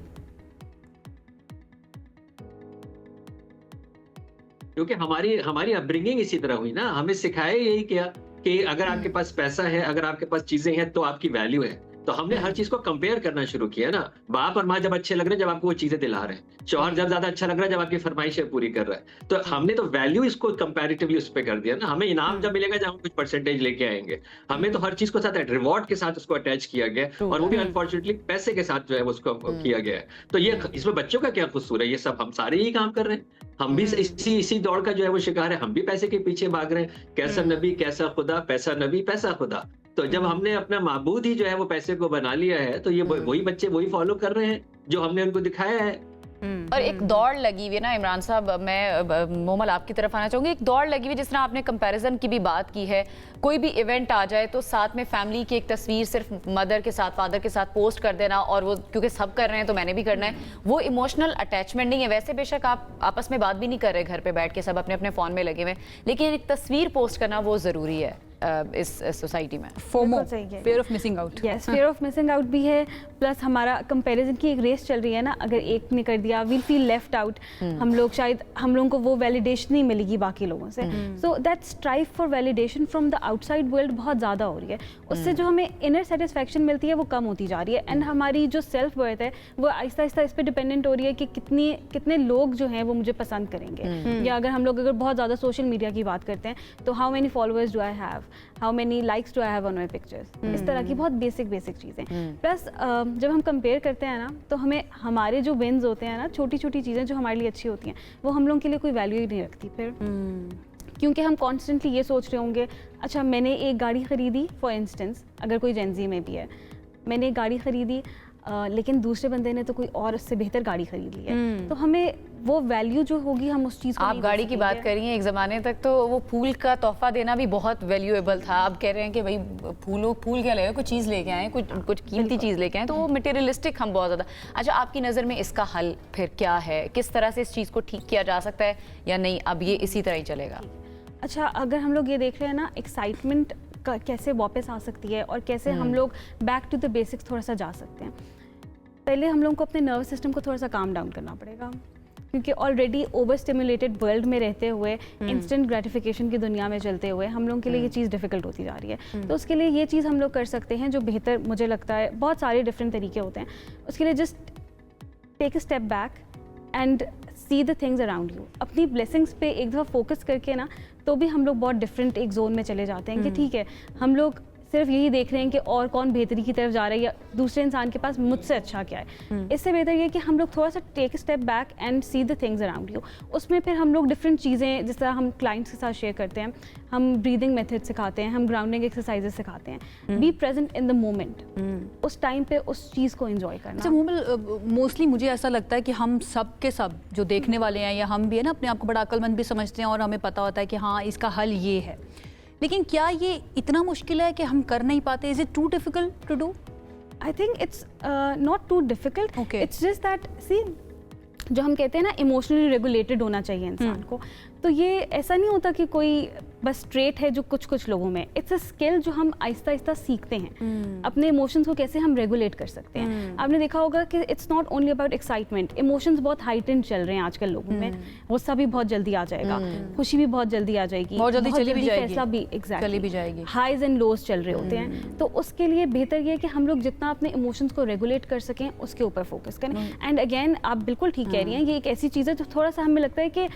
क्योंकि हमारी अपब्रिंगिंग इसी तरह हुई ना, हमें सिखाया यही किया कि अगर आपके पास पैसा है, अगर आपके पास चीजें हैं तो आपकी वैल्यू है। तो हमने हर चीज को कंपेयर करना शुरू किया ना। बाप और माँ जब अच्छे लग रहे हैं जब आपको वो चीजें दिला रहे हैं, शौहर जब ज्यादा अच्छा लग रहा है जब आपकी फरमाइशें पूरी कर रहा है। तो हमने तो वैल्यू इसको कंपैरेटिवली उस पर कर दिया ना। हमें इनाम जब मिलेगा जब हम कुछ परसेंटेज लेके आएंगे, हमें तो हर चीज को साथ रिवॉर्ड के साथ उसको अटैच किया गया, और वो भी अनफॉर्चुनेटली पैसे के साथ जो है उसको किया गया है। तो ये इसमें बच्चों का क्या कसूर है? ये सब हम सारे ही काम कर रहे हैं। हम भी इसी दौड़ का जो है वो शिकार है। हम भी पैसे के पीछे भाग रहे हैं। कैसा नबी कैसा खुदा, पैसा नबी पैसा खुदा। तो जब हमने अपना माबूद ही जो है वो पैसे को बना लिया है, तो ये वही बच्चे वही फॉलो कर रहे हैं जो हमने उनको दिखाया है। और एक दौड़ लगी हुई है ना इमरान साहब, मैं मोमल आपकी तरफ आना चाहूंगी। एक दौड़ लगी हुई, जिस तरह आपने कंपैरिजन की भी बात की है, कोई भी इवेंट आ जाए तो साथ में फैमिली की एक तस्वीर सिर्फ मदर के साथ, फादर के साथ पोस्ट कर देना, और वो क्योंकि सब कर रहे हैं तो मैंने भी करना है, वो इमोशनल अटैचमेंट नहीं है। वैसे बेशक आप आपस में बात भी नहीं कर रहे घर पे बैठ के, सब अपने अपने फोन में लगे हुए, लेकिन एक तस्वीर पोस्ट करना वो जरूरी है इस सोसाइटी में। FOMO, fear of missing out। Yes, fear of missing out भी है, प्लस हमारा कंपैरिजन की एक रेस चल रही है ना। अगर एक ने कर दिया, वील फील लेफ्ट आउट। हम लोग शायद, हम लोगों को वो वैलिडेशन नहीं मिलेगी बाकी लोगों से। So that strive for validation from the outside world बहुत ज़्यादा हो रही है। उससे जो हमें इनर सेटिस्फैक्शन मिलती है वो कम होती जा रही है, एंड हमारी जो सेल्फ वर्थ है वो आहिस्ता आहिस्ता इस पर डिपेंडेंट हो रही है कि कितने लोग जो हैं वो मुझे पसंद करेंगे। या अगर हम लोग बहुत ज़्यादा सोशल मीडिया की बात करते हैं तो how many followers do I have, how many likes do I have on my pictures, इस तरह की बहुत बेसिक चीज़ें। प्लस जब हम कंपेयर करते हैं ना तो हमें हमारे जो विन्स होते हैं ना, छोटी छोटी चीज़ें जो हमारे लिए अच्छी होती हैं, वो हम लोगों के लिए कोई वैल्यू ही नहीं रखती फिर। क्योंकि हम कॉन्स्टेंटली ये सोच रहे होंगे, अच्छा मैंने एक गाड़ी ख़रीदी, फॉर इंस्टेंस अगर कोई जेंजी में भी है, मैंने एक गाड़ी ख़रीदी लेकिन दूसरे बंदे ने तो कोई और उससे बेहतर गाड़ी खरीद ली है, तो हमें वो वैल्यू जो होगी हम उस चीज़ को, आप गाड़ी की बात कर रही हैं, एक ज़माने तक तो वो फूल का तोहफा देना भी बहुत वैल्यूएबल था। अब कह रहे हैं कि भाई फूल क्या लेगा, कुछ चीज़ लेके आए, कुछ कीमती चीज़ लेके आए, तो वो मटेरियलिस्टिक हम बहुत ज़्यादा। अच्छा, आपकी नज़र में इसका हल फिर क्या है? किस तरह से इस चीज़ को ठीक किया जा सकता है, या नहीं अब ये इसी तरह ही चलेगा? अच्छा, अगर हम लोग ये देख रहे हैं ना, एक्साइटमेंट कैसे वापस आ सकती है और कैसे हम लोग बैक टू द बेसिक्स थोड़ा सा जा सकते हैं। पहले हम लोगों को अपने नर्वस सिस्टम को थोड़ा सा काम डाउन करना पड़ेगा, क्योंकि ऑलरेडी ओवर स्टिमुलेटेड वर्ल्ड में रहते हुए, इंस्टेंट ग्रेटिफिकेशन की दुनिया में चलते हुए हम लोगों के लिए ये चीज़ डिफ़िकल्ट होती जा रही है। तो उसके लिए ये चीज़ हम लोग कर सकते हैं जो बेहतर मुझे लगता है, बहुत सारे डिफरेंट तरीके होते हैं उसके लिए। Just take a step back and see the things around you. अपनी ब्लेसिंग्स पे एक दफ़ा फोकस करके ना, तो भी हम लोग बहुत डिफरेंट एक जोन में चले जाते हैं कि ठीक है, हम लोग सिर्फ यही देख रहे हैं कि और कौन बेहतरी की तरफ जा रहा है या दूसरे इंसान के पास मुझसे अच्छा क्या है। इससे बेहतर ये कि हम लोग थोड़ा सा take step back and see the things around you. उसमें फिर हम लोग डिफरेंट चीज़ें, जिस तरह हम क्लाइंट्स के साथ शेयर करते हैं, हम ब्रीदिंग मेथड सिखाते हैं, हम ग्राउंडिंग एक्सरसाइजेज सिखाते हैं। Be present in the moment, उस टाइम पे उस चीज़ को एंजॉय करना। अच्छा, मोस्टली मुझे ऐसा लगता है कि हम सब के सब जो देखने वाले हैं या हम भी है ना, अपने आप को बड़ा अक्लमंद भी समझते हैं और हमें पता होता है कि हाँ इसका हल ये है, लेकिन क्या ये इतना मुश्किल है कि हम कर नहीं पाते? Is it too difficult to do? I think it's not too difficult, it's just that, see जो हम कहते हैं ना, इमोशनली रेगुलेटेड होना चाहिए इंसान को। तो ये ऐसा नहीं होता कि कोई बस ट्रेट है जो कुछ लोगों में, इट्स अ स्किल जो हम आहिस्ता आहिस्ता सीखते हैं। अपने इमोशंस को कैसे हम रेगुलेट कर सकते हैं। आपने देखा होगा कि it's not only about excitement, emotions बहुत हाइटेंड चल रहे हैं आजकल लोगों में। गुस्सा भी बहुत जल्दी आ जाएगा, खुशी भी बहुत जल्दी आ जाएगी, बहुत जल्दी चली भी जाएगी, फैसला भी चली भी जाएगी, हाईज एंड लोज चल रहे होते हैं। तो उसके लिए बेहतर ये है कि हम लोग जितना अपने इमोशंस को रेगुलेट कर सकें उसके ऊपर फोकस करें। एंड अगेन आप बिल्कुल ठीक कह रही हैं, ये एक ऐसी चीज़ है जो थोड़ा सा हमें लगता है कि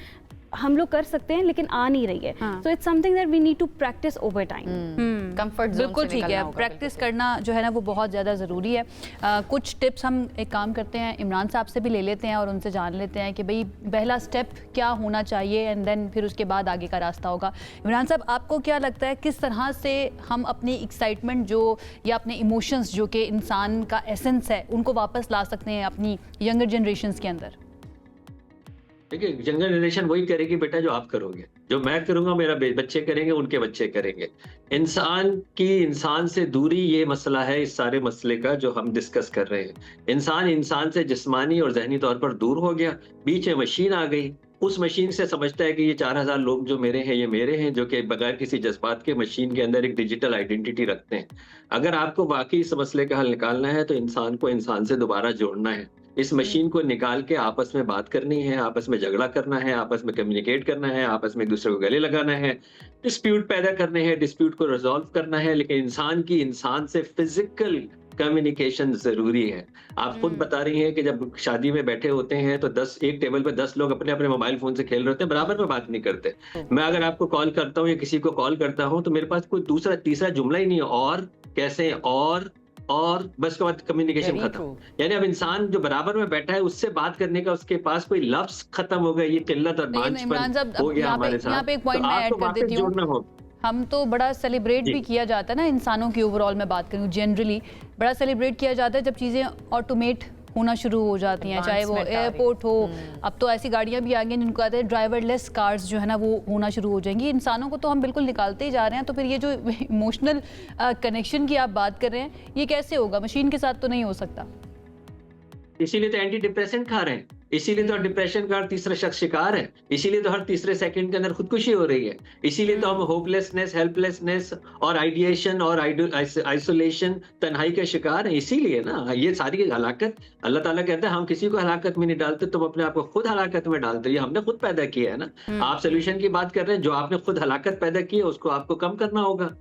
हम लोग कर सकते हैं लेकिन आ नहीं रही है। So it's something that we need to practise over time. Comfort zone बिल्कुल से ठीक निकलना है, होगा, प्रैक्टिस करना जो है ना वो बहुत ज़्यादा ज़रूरी है। कुछ टिप्स हम एक काम करते हैं, इमरान साहब से भी ले लेते हैं और उनसे जान लेते हैं कि भाई पहला स्टेप क्या होना चाहिए एंड देन फिर उसके बाद आगे का रास्ता होगा। इमरान साहब, आपको क्या लगता है किस तरह से हम अपनी एक्साइटमेंट जो या अपने इमोशंस जो कि इंसान का एसेंस है उनको वापस ला सकते हैं अपनी यंगर जनरेशन्स के अंदर? देखिए, यंगर जनरेशन वही करेगी बेटा जो आप करोगे, जो मैं करूंगा मेरा बच्चे करेंगे, उनके बच्चे करेंगे। इंसान से दूरी ये मसला है इस सारे मसले का जो हम डिस्कस कर रहे हैं। इंसान से जिस्मानी और जहनी तौर पर दूर हो गया, बीच में मशीन आ गई। उस मशीन से समझता है कि ये 4000 लोग जो मेरे हैं ये मेरे हैं, जो कि बगैर किसी जज्बात के मशीन के अंदर एक डिजिटल आइडेंटिटी रखते हैं। अगर आपको वाकई इस मसले का हल निकालना है तो इंसान को इंसान से दोबारा जोड़ना है। इस मशीन को निकाल के आपस में बात करनी है, आपस में झगड़ा करना है, आपस में कम्युनिकेट करना है, आपस में एक दूसरे को गले लगाना है, डिस्प्यूट पैदा करने हैं, डिस्प्यूट को रिजॉल्व करना है। लेकिन इंसान से फिजिकल कम्युनिकेशन जरूरी है। आप खुद बता रही हैं कि जब शादी में बैठे होते हैं तो एक टेबल पे 10 लोग अपने अपने मोबाइल फोन से खेल रहे होते हैं, बराबर में बात नहीं करते। मैं अगर आपको कॉल करता हूँ या किसी को कॉल करता हूँ तो मेरे पास कोई दूसरा तीसरा जुमला ही नहीं है, और कैसे, और बस के बाद कम्युनिकेशन खत्म। यानी अब इंसान जो बराबर में बैठा है उससे बात करने का उसके पास कोई लफ्ज खत्म हो गया, ये किल्लत और बांझपन हो गया हमारे साथ। यहाँ पे एक पॉइंट मैं ऐड कर देती हूँ। हम तो बड़ा सेलिब्रेट भी किया जाता है ना, इंसानों की ओवरऑल में बात करूँ, जनरली बड़ा सेलिब्रेट किया जाता है जब चीज़ें ऑटोमेट होना शुरू हो जाती हैं, चाहे वो एयरपोर्ट हो। अब तो ऐसी गाड़ियां भी आ गई जिनको कहते हैं ड्राइवरलेस कार्स जो है ना वो होना शुरू हो जाएंगी। इंसानों को तो हम बिल्कुल निकालते ही जा रहे हैं, तो फिर ये जो इमोशनल कनेक्शन की आप बात कर रहे हैं ये कैसे होगा? मशीन के साथ तो नहीं हो सकता। इसीलिए तो एंटी डिप्रेसेंट खा रहे हैं, इसीलिए तो डिप्रेशन का तीसरा शख्स शिकार है, इसीलिए तो हर तीसरे सेकंड के अंदर खुदकुशी हो रही है, इसीलिए तो हम होपलेसनेस, हेल्पलेसनेस और आइडिएशन और आइसोलेशन, तन्हाई के शिकार हैं। इसीलिए ना ये सारी हलाकत, अल्लाह ताला कहता है हम किसी को हलाकत में नहीं डालते, तुम अपने आप को खुद हलाकत में डालते हो। ये हमने खुद पैदा किया है ना। आप सोल्यूशन की बात कर रहे हैं, जो आपने खुद हलाकत पैदा की है उसको आपको कम करना होगा।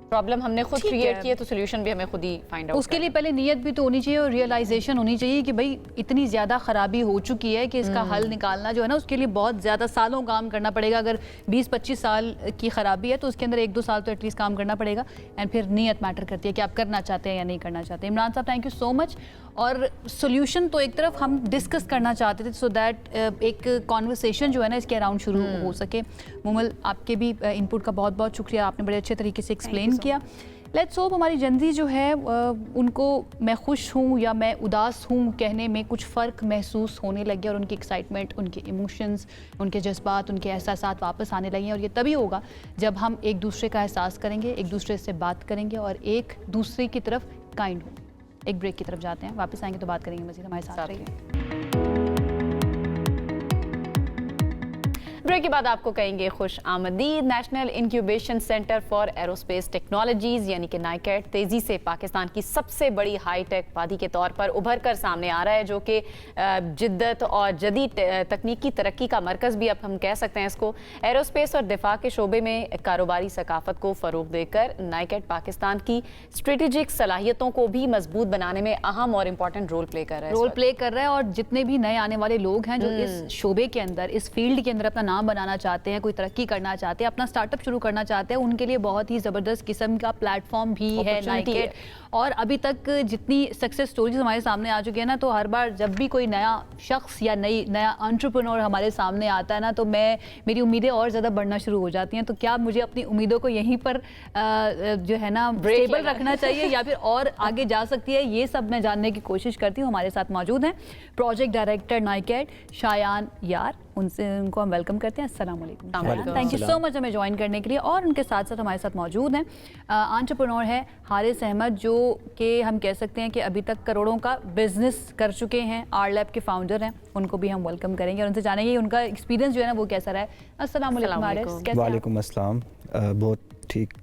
प्रॉब्लम हमने खुद क्रिएट की है तो सोल्यूशन भी हमें खुद ही फाइंड आउट। उसके लिए पहले नीयत भी तो होनी चाहिए और रियलाइजेशन होनी चाहिए कि भाई इतनी ज़्यादा ख़राबी हो चुकी है कि इसका हल निकालना जो है ना उसके लिए बहुत ज़्यादा सालों काम करना पड़ेगा। अगर 20-25 साल की ख़राबी है तो उसके अंदर 1-2 साल तो एटलीस्ट काम करना पड़ेगा। एंड फिर नीयत मैटर करती है कि आप करना चाहते हैं या नहीं करना चाहते। इमरान साहब, थैंक यू सो मच। और सोल्यूशन तो एक तरफ हम डिस्कस करना चाहते थे सो दैट एक कॉन्वर्सेशन जो है ना इसके अराउंड शुरू हो सके। मुमल, आपके भी इनपुट का बहुत बहुत शुक्रिया, आपने बड़े अच्छे तरीके से एक्सप्लेन किया। लेट्स होप हमारी जनजी जो है उनको मैं खुश हूँ या मैं उदास हूँ कहने में कुछ फ़र्क महसूस होने लगे और उनकी एक्साइटमेंट, उनके इमोशंस, उनके जज्बात, उनके एहसासात वापस आने लगे। और ये तभी होगा जब हम एक दूसरे का एहसास करेंगे, एक दूसरे से बात करेंगे और एक दूसरे की तरफ काइंड होंगे। एक ब्रेक की तरफ जाते हैं, वापस आएंगे तो बात करेंगे मज़ीद। हमारे साथ रहिए। ब्रेक के बाद आपको कहेंगे खुश आमदीद। National incubation centre for aerospace technologies यानी कि नाइकेट तेज़ी से पाकिस्तान की सबसे बड़ी हाईटेक वादी के तौर पर उभर कर सामने आ रहा है, जो कि जिद्दत और जदीद तकनीकी तरक्की का मरकज़ भी अब हम कह सकते हैं इसको। एरोस्पेस और दिफा के शोबे में कारोबारी सकाफत को फ़रोग देकर नाइकेट पाकिस्तान की स्ट्रेटेजिक सलाहियतों को भी मजबूत बनाने में अहम और इम्पॉर्टेंट रोल प्ले कर रहा है। और जितने भी नए आने वाले लोग हैं जो इस शोबे के अंदर, इस फील्ड के अंदर अपना नाम बनाना चाहते हैं, कोई तरक्की करना चाहते हैं, अपना स्टार्टअप शुरू करना चाहते हैं, उनके लिए बहुत ही ज़बरदस्त किस्म का प्लेटफॉर्म भी है नाइकेट। और अभी तक जितनी सक्सेस स्टोरीज हमारे सामने आ चुकी है ना, तो हर बार जब भी कोई नया शख्स या नया एंटरप्रेन्योर हमारे सामने आता है ना, तो मेरी उम्मीदें और ज़्यादा बढ़ना शुरू हो जाती हैं। तो क्या मुझे अपनी उम्मीदों को यहीं पर जो है ना स्टेबल रखना चाहिए या फिर और आगे जा सकती है? ये सब मैं जानने की कोशिश करती हूँ। हमारे साथ मौजूद हैं प्रोजेक्ट डायरेक्टर नाइकेट शायान यार, उनको हम वेलकम करते हैं। अस्सलाम वालेकुम, थैंक यू सो मच हमें ज्वाइन करने के लिए। और उनके साथ साथ हमारे साथ मौजूद हैं एंटरप्रेन्योर है हारिस अहमद, जो कि हम कह सकते हैं कि अभी तक करोड़ों का बिजनेस कर चुके हैं, आर लैब के फाउंडर हैं। उनको भी हम वेलकम करेंगे और उनसे जानेंगे उनका एक्सपीरियंस जो है ना वो कैसा रहा है। अस्सलाम वालेकुम हारिस, कैसे हैं? वालेकुम अस्सलाम, बहुत ठीक,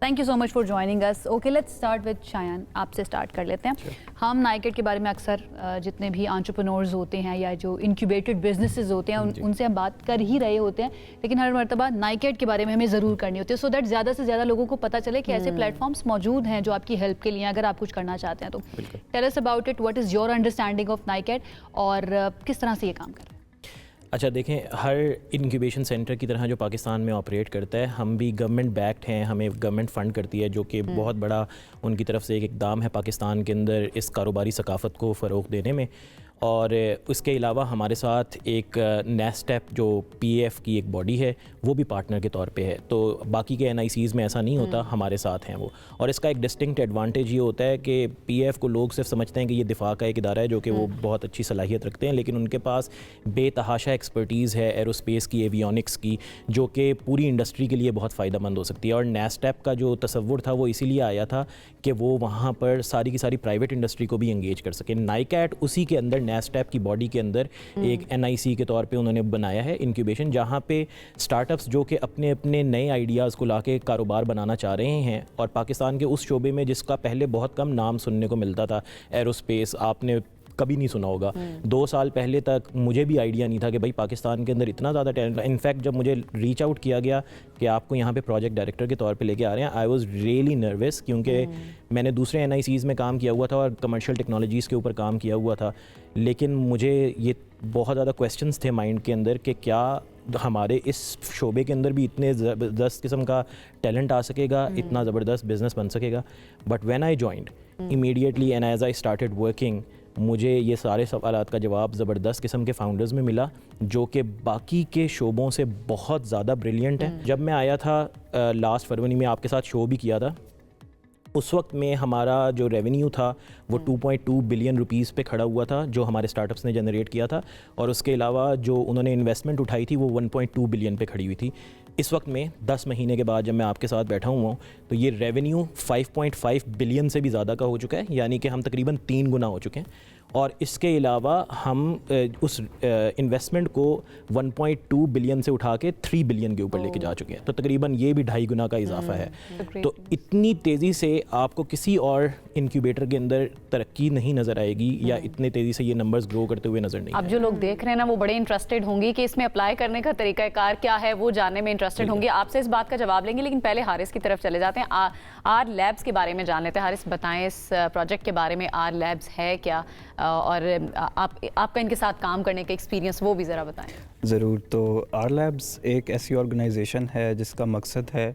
thank you so much for joining us. Okay, let's start with Shayan, आपसे स्टार्ट कर लेते हैं। हम नाइकेट के बारे में अक्सर जितने भी एंटरप्रेन्योर्स होते हैं या जो इंक्यूबेटेड बिजनेसेस होते हैं उनसे हम बात कर ही रहे होते हैं, लेकिन हर मर्तबा नाइकेट के बारे में हमें ज़रूर करनी होती है सो दैट ज़्यादा से ज़्यादा लोगों को पता चले कि ऐसे प्लेटफॉर्म्स मौजूद हैं जो आपकी हेल्प के लिए, अगर आप कुछ करना चाहते हैं तो tell us about it, what is your understanding of नाइकेट और किस तरह से ये काम कर रहा है? अच्छा देखें, हर इंक्यूबेशन सेंटर की तरह जो पाकिस्तान में ऑपरेट करता है, हम भी गवर्नमेंट बैक्ड हैं, हमें गवर्नमेंट फ़ंड करती है, जो कि बहुत बड़ा उनकी तरफ से एक इक़दाम है पाकिस्तान के अंदर इस कारोबारी सकाफ़त को फ़रोग़ देने में। और उसके अलावा हमारे साथ एक नेस्टेप जो पीएफ की एक बॉडी है वो भी पार्टनर के तौर पे है, तो बाकी के एनआईसीज़ में ऐसा नहीं होता, हमारे साथ हैं वो। और इसका एक डिस्टिंक्ट एडवांटेज ये होता है कि पीएफ को लोग सिर्फ समझते हैं कि ये दिफा का एक इदारा है जो कि वो बहुत अच्छी सलाहियत रखते हैं, लेकिन उनके पास बेतहाशा एक्सपर्टीज़ है एरोस्पेस की, एवियोनिक्स की, जो कि पूरी इंडस्ट्री के लिए बहुत फ़ायदेमंद हो सकती है। और नेस्टेप का जो तसव्वुर था वो इसीलिए आया था कि वो वहाँ पर सारी की सारी प्राइवेट इंडस्ट्री को भी एंगेज कर सके। नाइकैट उसी के अंदर नेस्टेप की बॉडी के अंदर एक एनआईसी के तौर पे उन्होंने बनाया है इंक्यूबेशन, जहाँ पे स्टार्टअप्स जो कि अपने अपने नए आइडियाज़ को लाके कारोबार बनाना चाह रहे हैं, और पाकिस्तान के उस शोबे में जिसका पहले बहुत कम नाम सुनने को मिलता था, एरोस्पेस, आपने कभी नहीं सुना होगा। 2 साल पहले तक मुझे भी आइडिया नहीं था कि भाई पाकिस्तान के अंदर इतना ज़्यादा टैलेंट। इनफैक्ट जब मुझे रीच आउट किया गया कि आपको यहाँ पे प्रोजेक्ट डायरेक्टर के तौर पे लेके आ रहे हैं, आई वाज रियली नर्वस, क्योंकि मैंने दूसरे एनआईसीज़ में काम किया हुआ था और कमर्शियल टेक्नोलॉजीज़ के ऊपर काम किया हुआ था, लेकिन मुझे ये बहुत ज़्यादा क्वेश्चंस थे माइंड के अंदर कि क्या हमारे इस शोबे के अंदर भी इतने ज़बरदस्त किस्म का टैलेंट आ सकेगा, इतना ज़बरदस्त बिजनेस बन सकेगा। But when I joined immediately and as I started working, मुझे ये सारे सवालात का जवाब ज़बरदस्त किस्म के फाउंडर्स में मिला, जो कि बाकी के शोबों से बहुत ज़्यादा ब्रिलियंट है। जब मैं आया था लास्ट फरवरी में, आपके साथ शो भी किया था, उस वक्त में हमारा जो रेवेन्यू था वो 2.2 बिलियन रुपीस पे खड़ा हुआ था, जो हमारे स्टार्टअप्स ने जनरेट किया था, और उसके अलावा जो उन्होंने इन्वेस्टमेंट उठाई थी वो 1.2 बिलियन पे खड़ी हुई थी। इस वक्त में 10 महीने के बाद जब मैं आपके साथ बैठा हुआ हूँ, तो ये रेवेन्यू 5.5 बिलियन से भी ज़्यादा का हो चुका है, यानी कि हम तकरीबन 3 गुना हो चुके हैं। और इसके अलावा हम उस इन्वेस्टमेंट को 1.2 बिलियन से उठा के 3 बिलियन के ऊपर लेके जा चुके हैं, तो तकरीबन ये भी 2.5 गुना का इजाफा है। तो इतनी तेज़ी से आपको किसी और इंक्यूबेटर के अंदर तरक्की नहीं नज़र आएगी, या इतने तेज़ी से ये नंबर्स ग्रो करते हुए नज़र नहीं। अब जो लोग देख रहे हैं ना, वो बड़े इंटरेस्टेड होंगे कि इसमें अप्लाई करने का तरीकाकार क्या है, वो जानने में इंटरेस्टेड होंगे। आपसे इस बात का जवाब लेंगे, लेकिन पहले हारिस की तरफ चले जाते हैं। आर लैब्स के बारे में जान लेते हैं। हारिस, बताएं इस प्रोजेक्ट के बारे में, आर लैब्स है क्या, और आपका इनके साथ काम करने का एक्सपीरियंस वो भी ज़रा बताएं। ज़रूर। तो आर लैब्स एक ऐसी ऑर्गेनाइजेशन है जिसका मकसद है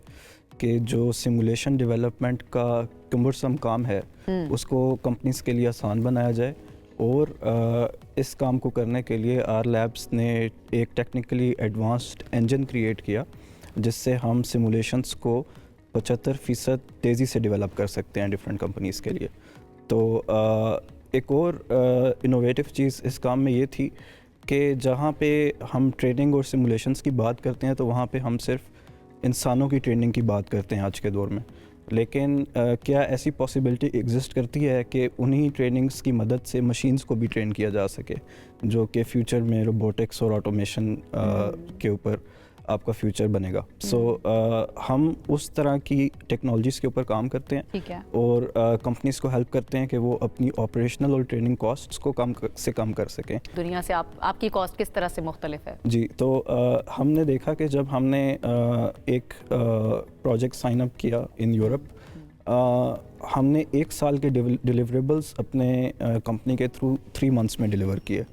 कि जो सिमुलेशन डेवलपमेंट का कमरसम काम है उसको कंपनीज के लिए आसान बनाया जाए, और इस काम को करने के लिए आर लैब्स ने एक टेक्निकली एडवांस्ड इंजन क्रिएट किया, जिससे हम सिमुलेशंस को 75% तेज़ी से डेवलप कर सकते हैं डिफरेंट कंपनीज़ के लिए। तो एक और इनोवेटिव चीज़ इस काम में ये थी कि जहाँ पे हम ट्रेनिंग और सिमुलेशंस की बात करते हैं, तो वहाँ पे हम सिर्फ इंसानों की ट्रेनिंग की बात करते हैं आज के दौर में, लेकिन क्या ऐसी पॉसिबिलिटी एग्जिस्ट करती है कि उन्हीं ट्रेनिंग्स की मदद से मशीन्स को भी ट्रेन किया जा सके, जो कि फ्यूचर में रोबोटिक्स और ऑटोमेशन के ऊपर आपका फ्यूचर बनेगा। सो हम उस तरह की टेक्नोलॉजीज़ के ऊपर काम करते हैं, ठीक है, और कंपनीज को हेल्प करते हैं कि वो अपनी ऑपरेशनल और ट्रेनिंग कॉस्ट्स को कम कर सकें। दुनिया से आपकी कॉस्ट किस तरह से मुख्तलिफ है? जी, तो हमने देखा कि जब हमने एक प्रोजेक्ट साइन अप किया इन यूरोप, हमने 1 साल के डिलीवरेबल्स अपने कंपनी के थ्रू 3 मंथ्स में डिलीवर किए,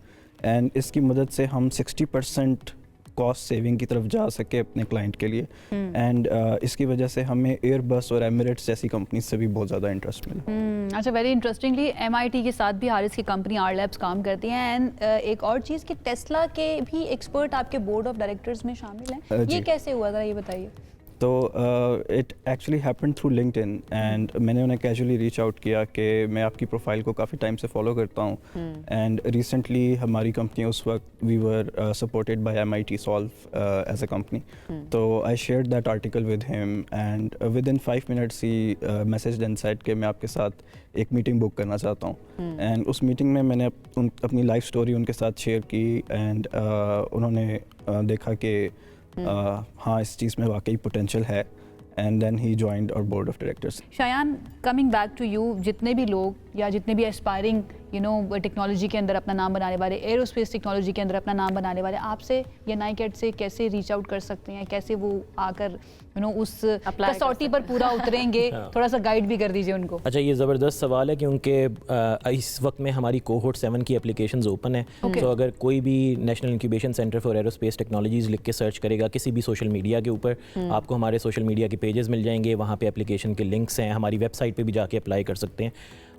एंड इसकी मदद से हम 60% कॉस्ट सेविंग की तरफ जा सके अपने क्लाइंट के लिए, एंड इसकी वजह से हमें एयरबस और एमिरेट्स जैसी कंपनी से भी बहुत ज़्यादा इंटरेस्ट मिला। अच्छा, वेरी इंटरेस्टिंगली MIT के साथ भी हारिस की कंपनी आर लैब्स काम करती हैं, एंड एक और चीज़ कि टेस्ला के भी एक्सपर्ट आपके बोर्ड ऑफ डायरेक्टर्स में शामिल हैं, ये कैसे हुआ था, ये बताइए। तो it actually happened through LinkedIn, and मैंने उन्हें कैजुअली रीच आउट किया कि मैं आपकी प्रोफाइल को काफ़ी टाइम से फॉलो करता हूँ, एंड रिसेंटली हमारी कंपनी उस वक्त we were supported by MIT solve as a company, तो I shared that article with him, and within 5 minutes ही मैसेज एंड सेड कि मैं आपके साथ एक मीटिंग बुक करना चाहता हूँ, एंड उस मीटिंग में मैंने अपनी लाइफ स्टोरी उनके साथ शेयर की, एंड उन्होंने देखा कि हाँ, इस चीज़ में वाकई पोटेंशियल है, and then he joined our board of directors. Shayan, coming back to you, जितने भी लोग या जितने भी एस्पायरिंग टेक्नोलॉजी के अंदर अपना नाम बनाने वाले, एरोस्पेस टेक्नोलॉजी के अंदर अपना नाम बनाने वाले, आपसे या नाइकेट से कैसे रीच आउट कर सकते हैं, कैसे वो आकर उस कसौटी पर पूरा उतरेंगे? थोड़ा सा गाइड भी कर दीजिए उनको। अच्छा, ये ज़बरदस्त सवाल है क्योंकि इस वक्त में हमारी कोहोर्ट 7 की एप्लीकेशंस ओपन है। तो अगर कोई भी national incubation centre for aerospace technologies लिख के सर्च करेगा किसी भी सोशल मीडिया के ऊपर, आपको हमारे सोशल मीडिया के पेजेस मिल जाएंगे, वहाँ पे एप्लीकेशन के लिंक्स हैं, हमारी वेबसाइट पे भी जाके अप्लाई कर सकते हैं।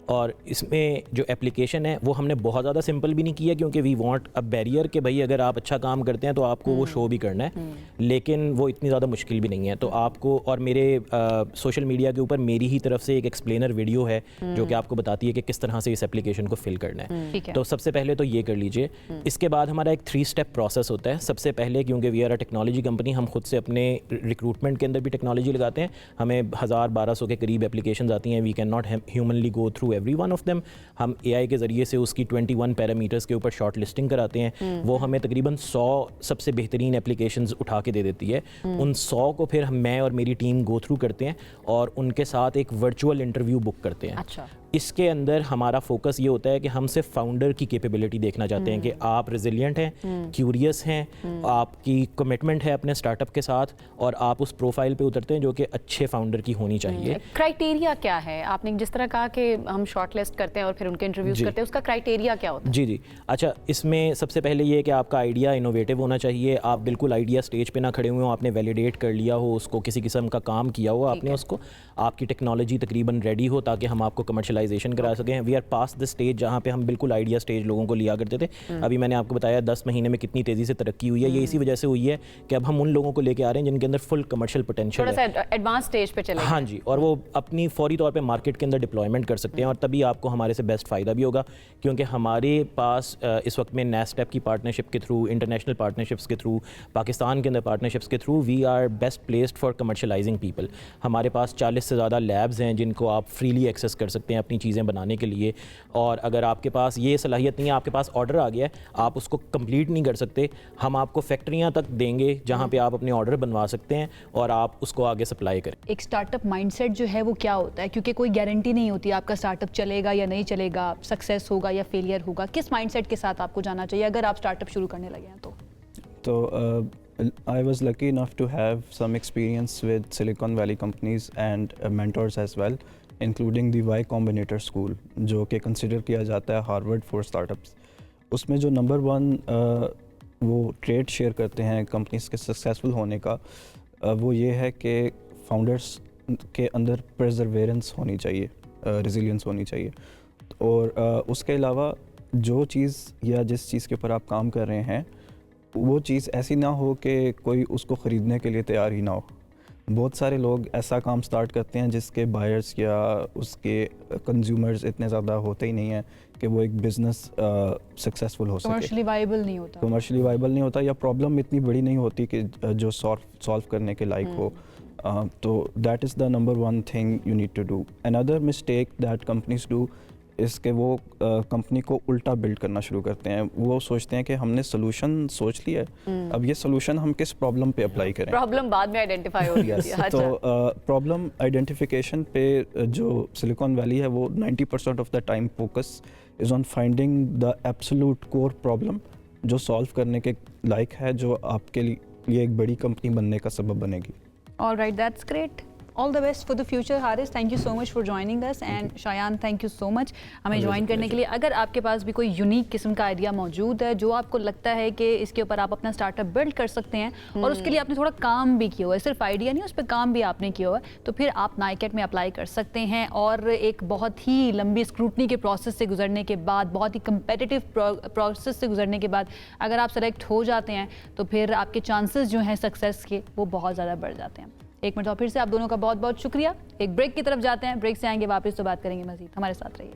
और इसमें जो एप्लीकेशन है वो हमने बहुत ज़्यादा सिंपल भी नहीं किया क्योंकि वी वांट अ बैरियर कि भाई अगर आप अच्छा काम करते हैं तो आपको वो शो भी करना है, लेकिन वो इतनी ज़्यादा मुश्किल भी नहीं है। तो आपको और मेरे सोशल मीडिया के ऊपर मेरी ही तरफ से एक एक्सप्लेनर वीडियो है जो कि आपको बताती है कि किस तरह से इस एप्लीकेशन को फिल करना है। तो सबसे पहले तो ये कर लीजिए। इसके बाद हमारा एक 3 स्टेप प्रोसेस होता है। सबसे पहले क्योंकि we are a technology company, हम खुद से अपने रिक्रूटमेंट के अंदर भी टेक्नोलॉजी लगाते हैं। हमें 1000-1200 के करीब एप्लीकेशन आती हैं। We can not humanly go through every one of them. हम AI के ज़रिए से उसकी 21 पैरामीटर्स के ऊपर शॉर्ट लिस्टिंग कराते हैं। वो हमें तकरीबन 100 सबसे बेहतरीन एप्लीकेशंस उठा के दे देती है। उन 100 को फिर मैं और मेरी टीम गो थ्रू करते हैं और उनके साथ एक वर्चुअल इंटरव्यू बुक करते हैं। अच्छा। इसके अंदर हमारा फोकस ये होता है कि हम सिर्फ फाउंडर की कैपेबिलिटी देखना चाहते हैं कि आप रेजिलिएंट हैं, क्यूरियस हैं, आपकी कमिटमेंट है अपने स्टार्टअप के साथ और आप उस प्रोफाइल पे उतरते हैं जो कि अच्छे फाउंडर की होनी चाहिए। क्राइटेरिया क्या है? आपने जिस तरह कहा कि हम शॉर्ट लिस्ट करते हैं और फिर उनके इंटरव्यूज करते हैं, उसका क्राइटेरिया क्या होता है? जी। अच्छा, इसमें सबसे पहले ये है कि आपका आइडिया इनोवेटिव होना चाहिए। आप बिल्कुल आइडिया स्टेज पे ना खड़े हुए हो, आपने वैलिडेट कर लिया हो उसको, किसी किस्म का काम किया हो आपने उसको, आपकी टेक्नोलॉजी तकरीबन रेडी हो ताकि हम आपको कमर्शलाइजेशन करा सकें। We are past the stage जहाँ पे हम बिल्कुल आइडिया स्टेज लोगों को लिया करते थे। अभी मैंने आपको बताया 10 महीने में कितनी तेज़ी से तरक्की हुई है। ये इसी वजह से हुई है कि अब हम उन लोगों को लेके आ रहे हैं जिनके अंदर फुल कमर्शियल पोटेंशियल है, थोड़ा सा एडवांस स्टेज पे चले। हाँ जी, और वो अपनी फौरी तौर पे मार्केट के अंदर डिप्लॉयमेंट कर सकते हैं और तभी आपको हमारे से बेस्ट फ़ायदा भी होगा क्योंकि हमारे पास इस वक्त में नेस्टेप की पार्टनरशिप के थ्रू, इंटरनेशनल पार्टनरशिप्स के थ्रू, पाकिस्तान के अंदर पार्टनरशिप्स के through we are best placed for commercialising people. हमारे पास 40 से ज़्यादा लैब्स हैं जिनको आप फ्रीली एक्सेस कर सकते हैं अपनी चीज़ें बनाने के लिए। और अगर आपके पास ये सलाहियत नहीं है, आपके पास ऑर्डर आ गया है, आप उसको कंप्लीट नहीं कर सकते, हम आपको फैक्ट्रियां तक देंगे जहां पे आप अपने ऑर्डर बनवा सकते हैं और आप उसको आगे सप्लाई करें। एक स्टार्टअप माइंडसेट जो है वो क्या होता है, क्योंकि कोई गारंटी नहीं होती आपका स्टार्टअप चलेगा या नहीं चलेगा, सक्सेस होगा या फेलियर होगा। किस माइंडसेट के साथ आपको जाना चाहिए अगर आप स्टार्टअप शुरू करने लगे हैं? तो I was lucky enough to have some experience with Silicon Valley companies and mentors as well, including the Y Combinator School, जो कि कंसिडर किया जाता है हार्वर्ड फॉर स्टार्टअप्स। उसमें जो नंबर 1 वो ट्रेड शेयर करते हैं कंपनीज के सक्सेसफुल होने का, वो ये है कि फाउंडर्स के अंदर परसेवरेंस होनी चाहिए, रेजिलियंस होनी चाहिए। और उसके अलावा जो चीज़ या जिस चीज़ के ऊपर आप काम कर रहे हैं वो चीज़ ऐसी ना हो कि कोई उसको ख़रीदने के लिए तैयार ही ना हो। बहुत सारे लोग ऐसा काम स्टार्ट करते हैं जिसके बायर्स या उसके कंज्यूमर्स इतने ज़्यादा होते ही नहीं हैं कि वो एक बिज़नेस सक्सेसफुल हो सके। कमर्शियली वाइबल नहीं होता। कमर्शियली वाइबल नहीं होता या प्रॉब्लम इतनी बड़ी नहीं होती कि जो सॉल्व करने के लायक हो। तो that is the number 1 thing you need to do. Another mistake that companies do इसके वो कंपनी को उल्टा बिल्ड करना शुरू करते हैं। वो सोचते हैं कि हमने सोल्यूशन सोच लिया है, अब ये सोल्यूशन हम किस प्रॉब्लम पे अप्लाई करें। प्रॉब्लम बाद में आइडेंटिफाई होगी। yes. तो प्रॉब्लम आइडेंटिफिकेशन पे जो सिलिकॉन वैली है वो 90% of the time focus is on finding the absolute core problem जो सॉल्व करने के लायक है, जो आपके लिए एक बड़ी कंपनी बनने का सबब बनेगी। Alright, that's great. All the best for the future, Haris. Thank you so much for joining us and Shayan, thank you so much हमें ज्वाइन करने के लिए। अगर आपके पास भी कोई यूनिक किस्म का आइडिया मौजूद है जो आपको लगता है कि इसके ऊपर आप अपना स्टार्टअप बिल्ड कर सकते हैं और उसके लिए आपने थोड़ा काम भी किया हुआ है, सिर्फ आइडिया नहीं, उस पर काम भी आपने किया हुआ है, तो फिर आप नाइकेट में अप्लाई कर सकते हैं। और एक बहुत ही लंबी स्क्रूटनी के प्रोसेस से गुजरने के बाद, बहुत ही कंपेटिटिव प्रोसेस से गुजरने के बाद अगर आप सेलेक्ट हो जाते हैं तो फिर आपके चांसेस जो हैं सक्सेस के वो बहुत ज़्यादा बढ़ जाते हैं। एक मिनट और फिर से आप दोनों का बहुत बहुत शुक्रिया। एक ब्रेक की तरफ जाते हैं, ब्रेक से आएंगे वापस तो बात करेंगे मजीद। हमारे साथ रहिए।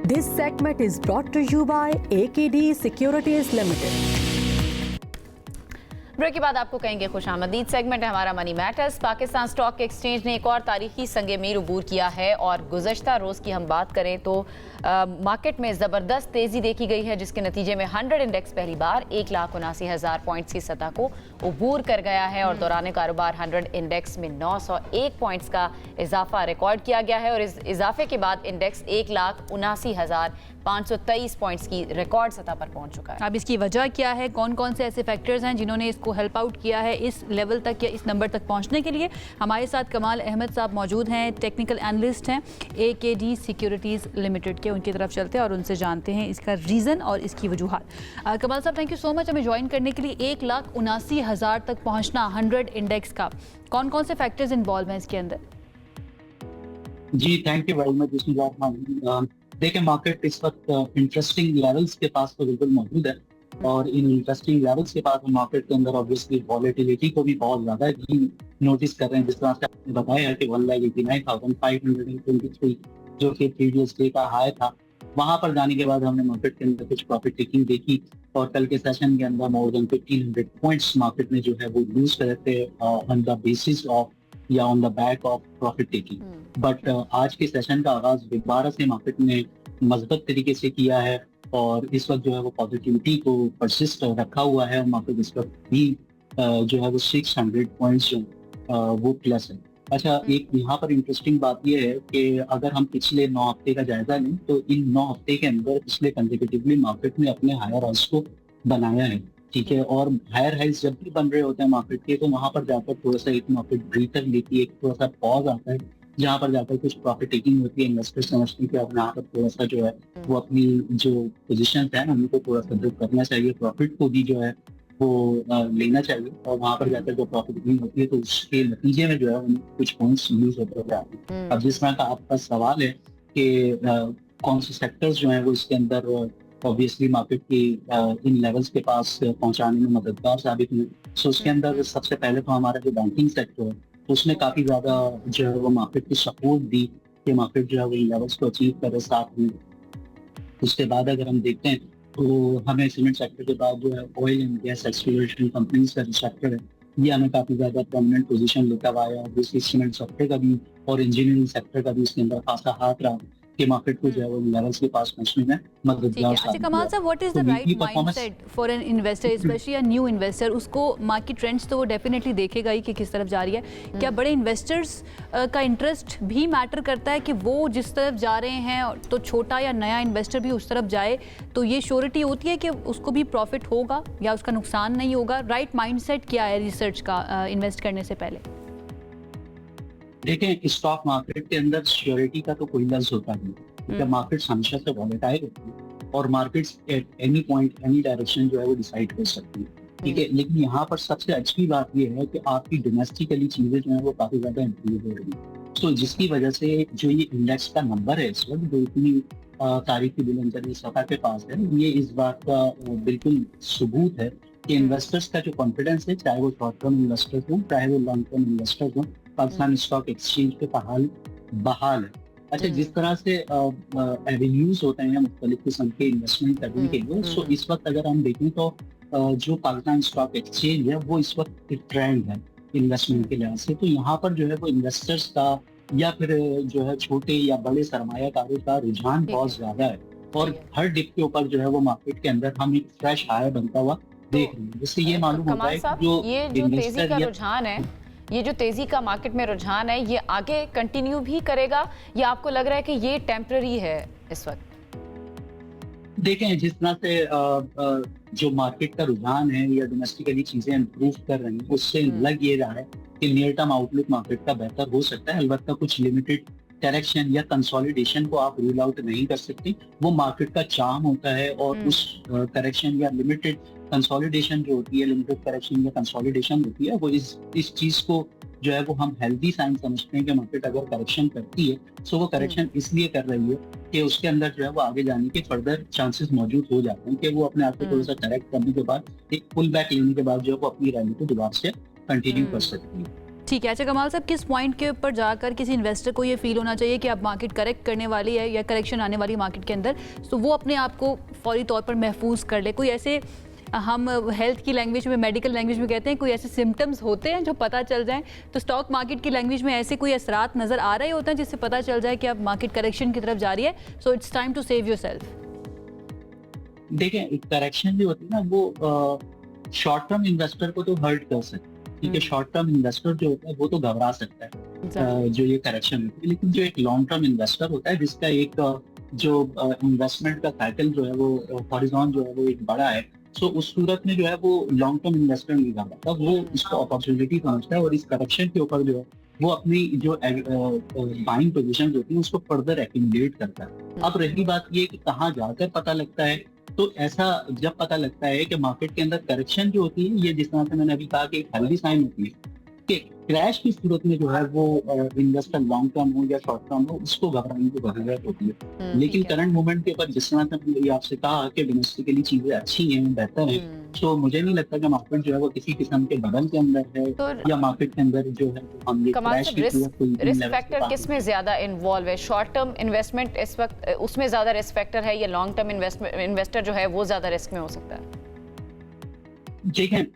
This segment is brought to you by AKD Securities Limited. Break के बाद आपको कहेंगे खुशामदीद। सेगमेंट है हमारा money matters. Pakistan stock exchange ने एक और तारीखी संगे मील अबूर किया है और गुज़श्ता रोज़ की हम बात करें तो मार्केट में ज़बरदस्त तेज़ी देखी गई है, जिसके नतीजे में 100 इंडेक्स पहली बार 1,79,000 पॉइंट्स की सतह को अबूर कर गया है और दौरान कारोबार 100 इंडेक्स में 901 पॉइंट्स का इजाफा रिकॉर्ड किया गया है और इस इजाफे के बाद इंडेक्स 1,79,523 पॉइंट्स की रिकॉर्ड सतह पर पहुंच चुका है। अब इसकी वजह क्या है, कौन कौन से ऐसे फैक्टर्स हैं जिन्होंने इसको हेल्प आउट किया है इस लेवल तक या इस नंबर तक पहुंचने के लिए? हमारे साथ कमाल अहमद साहब मौजूद हैं, टेक्निकल एनालिस्ट हैं AKD सिक्योरिटीज़ लिमिटेड के। उनकी तरफ चलते हैं और उनसे जानते हैं इसका रीज़न और इसकी वजूहात। कमाल साहब, थैंक यू सो मच हमें ज्वाइन करने के लिए। 1,79,000 तक पहुँचना 100 इंडेक्स का, कौन कौन से फैक्टर्स इन्वॉल्व हैं इसके अंदर? जी थैंक यू वेरी मच। देखिए, मार्केट इस वक्त इंटरेस्टिंग लेवल्स के पास तो बिल्कुल मौजूद है और इन इंटरेस्टिंग लेवल्स के पास मार्केट के अंदर ऑब्वियसली वॉलेटिलिटी को भी बहुत ज्यादा नोटिस कर रहे हैं। जिस तरह से आपने बताया कि 1,89,523 जो कि प्रीवियस डे का हाई था, वहां पर जाने के बाद हमने मार्केट के अंदर कुछ प्रॉफिट टेकिंग देखी और कल के सेशन के अंदर मोर देन 1,500 पॉइंट्स मार्केट में जो है वो लूज करे थे ऑन द बेसिस ऑफ या on the back of profit taking. But आज के सेशन का आगाज दोबारा से मार्केट ने मजबूत तरीके से किया है और इस वक्त जो है वो पॉजिटिविटी को परसिस्ट रखा हुआ है और मार्केट इस वक्त भी जो है वो 600 पॉइंट्स जो वो प्लस है। अच्छा, एक यहाँ पर इंटरेस्टिंग बात यह है कि अगर हम पिछले 9 हफ्ते का जायजा लें तो इन 9 हफ्ते के अंदर पिछले कंसेक्यूटिवली मार्केट ने अपने हायर हाइज को बनाया है, ठीक है। और हायर हाइज जब भी बन रहे होते हैं मार्केट के तो वहां पर जाकर थोड़ा सा एक मार्केट ब्रीथर लेती है, एक थोड़ा सा पॉज आता है जहाँ पर जाकर कुछ प्रॉफिट टेकिंग होती है। इन्वेस्टर समझते हैं कि अब यहाँ पर थोड़ा सा जो है वो अपनी जो पोजीशन है उनको थोड़ा सा बुक करना चाहिए, प्रॉफिट को भी जो है वो लेना चाहिए और वहां पर जाकर जो प्रॉफिट टेकिंग होती है तो उसके नतीजे में जो है कुछ पॉइंट्स लूज होते जाते हैं। अब जिस तरह का आपका सवाल है कि कौन से सेक्टर्स जो है वो इसके अंदर ऑब्वियसली मार्केट की इन लेवल्स के पास पहुंचाने में मददगार साबित हुए, सो उसके अंदर सबसे पहले तो हमारा जो बैंकिंग सेक्टर है उसने काफी ज्यादा जो है वो मार्केट की सपोर्ट दी कि मार्केट जो है वो इन लेवल्स को अचीव करे साथ में। उसके बाद अगर हम देखते हैं तो हमें सीमेंट सेक्टर के बाद जो है oil and gas exploration companies का जो सेक्टर है ये हमें काफी ज्यादा प्रोमिनेंट पोजीशन लेता हुआ है। ऑब्वियसली सीमेंट सेक्टर का भी और इंजीनियरिंग सेक्टर का भी इसके अंदर खासा हाथ रहा कि मार्केट को जो है वो लेवल्स के पास पहुंचने में मददगार साबित हुआ। अच्छा कमाल साहब, what is the right mindset for an investor, specially a new investor? उसको मार्केट ट्रेंड्स तो वो डेफिनेटली देखेगा ही कि किस तरफ जा रही है। क्या बड़े इन्वेस्टर्स का इंटरेस्ट भी मैटर करता है कि वो जिस तरफ जा रहे हैं तो छोटा या नया इन्वेस्टर भी उस तरफ जाए, तो ये श्योरिटी होती है कि उसको भी प्रॉफिट होगा या उसका नुकसान नहीं होगा? राइट माइंडसेट क्या है रिसर्च का इन्वेस्ट करने से पहले? देखें, स्टॉक मार्केट के अंदर श्योरिटी का तो कोई लफ्ज होता नहीं, क्योंकि मार्केट्स हमेशा से वॉलेटाइल होती है और markets at any point any direction जो है वो डिसाइड कर सकती है, ठीक है। लेकिन यहाँ पर सबसे अच्छी बात ये है कि आपकी डोमेस्टिकली चीजें जो है वो काफी ज्यादा इम्प्रूव हो रही है, तो जिसकी वजह से जो ये इंडेक्स का नंबर है इस वक्त जो इतनी तारीख की बुलंदी सतह के पास है, ये इस बात का बिल्कुल सबूत है कि इन्वेस्टर्स का जो कॉन्फिडेंस है, चाहे वो शॉर्ट टर्म इन्वेस्टर्स हो चाहे वो लॉन्ग टर्म इन्वेस्टर्स हो, पाकिस्तान स्टॉक एक्सचेंज पे बहाल है। अच्छा, जिस तरह से एवेन्यूज होते हैं मुख्तलिफ किस्म के इन्वेस्टमेंट करने के लिए, सो इस वक्त अगर हम देखें तो जो पाकिस्तान स्टॉक एक्सचेंज है वो इस वक्त एक ट्रेंड है इन्वेस्टमेंट के लिहाज से। तो यहाँ पर जो है वो इन्वेस्टर्स का या फिर जो है छोटे या बड़े सरमायाकारों का रुझान बहुत ज्यादा है और हर डिप के ऊपर जो है वो मार्केट के अंदर हम एक फ्रेश हाई बनता हुआ देख रहे हैं, जिससे ये मालूम होता है कि जो तेजी का रुझान है, ये जो तेजी का मार्केट में रुझान है, ये आगे कंटिन्यू भी करेगा या आपको लग रहा है कि ये टेम्पररी है इस वक्त? देखें, जिस तरह से जो मार्केट का रुझान है या डोमेस्टिकली चीजें इम्प्रूव कर रही हैं, उससे लग ये रहा है कि नियर टर्म आउटलुक मार्केट का बेहतर हो सकता है। अलबत्ता कुछ लिमिटेड करेक्शन या कंसोलिडेशन को आप रूल आउट नहीं कर सकते, वो मार्केट का चार्म होता है और उस करेक्शन या लिमिटेड कंसोलिडेशन जो होती है, लिमिटेड करेक्शन या कंसोलिडेशन होती है, वो इस चीज को जो है वो हम हेल्दी साइन समझते हैं कि मार्केट अगर करेक्शन करती है तो वो करेक्शन इसलिए कर रही है कि उसके अंदर जो है वो आगे जाने के फर्दर चांसेस मौजूद हो जाते हैं कि वो अपने आप को थोड़ा सा करेक्ट करने के बाद एक पुल बैक लेने के बाद जो है वो अपनी रैली को दोबारा से कंटिन्यू कर सकती है। ठीक है। अच्छा कमाल साहब, किस पॉइंट के ऊपर जाकर किसी इन्वेस्टर को ये फील होना चाहिए कि अब मार्केट करेक्ट करने वाली है या करेक्शन आने वाली मार्केट के अंदर, तो वो अपने आप को फौरी तौर पर महफूज कर ले? कोई ऐसे हम हेल्थ की लैंग्वेज में, मेडिकल लैंग्वेज में कहते हैं कोई ऐसे सिम्टम्स होते हैं जो पता चल जाएं, तो स्टॉक मार्केट की लैंग्वेज में ऐसे कोई असरात नज़र आ रहे होते हैं जिससे पता चल जाए कि अब मार्केट करेक्शन की तरफ जा रही है, so it's time to save yourself? देखें, करेक्शन जो होती है ना वो शॉर्ट टर्म इन्वेस्टर को तो हर्ट कर सकती है, ठीक है। शॉर्ट टर्म इन्वेस्टर जो होता है वो तो घबरा सकता है जो ये करेक्शन होती है, लेकिन जो एक लॉन्ग टर्म इन्वेस्टर होता है जिसका एक जो इन्वेस्टमेंट का साइकिल जो है वो हॉरिजॉन जो है वो एक बड़ा है, सो उस सूरत में जो है वो लॉन्ग टर्म इन्वेस्टर नहीं घबराता, वो इसको अपॉर्चुनिटी समझता है और इस करेक्शन के ऊपर जो है वो अपनी जो बाइंग पोजीशन होती है उसको फर्दर एक्यूमुलेट करता है। अब रही बात ये कि कहाँ जाकर पता लगता है, तो ऐसा जब पता लगता है कि मार्केट के अंदर करेक्शन जो होती है, ये जिस तरह से मैंने अभी कहा कि एक हेल्दी साइन होती है कि क्रैश की सूरत में जो है वो इन्वेस्टर लॉन्ग टर्म हो या शॉर्ट टर्म हो उसको घबराने की जरूरत होती है। लेकिन करंट मोमेंट के ऊपर जिस तरह से मैंने आपसे कहा कि डोमेस्टिकली चीजें अच्छी हैं, बेहतर हैं, तो मुझे नहीं लगता कि मार्केट जो है वो किसी किस्म के बबल के अंदर है तो या मार्केट के अंदर जो है हम ये क्रैश की सूरत कोई रिस्क फैक्टर किस में ज्यादा इन्वॉल्व है? शॉर्ट टर्म इन्वेस्टमेंट इस वक्त उसमें ज्यादा रिस्क फैक्टर है या लॉन्ग टर्म इन्वेस्टर जो है वो ज्यादा रिस्क में हो सकता है? ठीक है,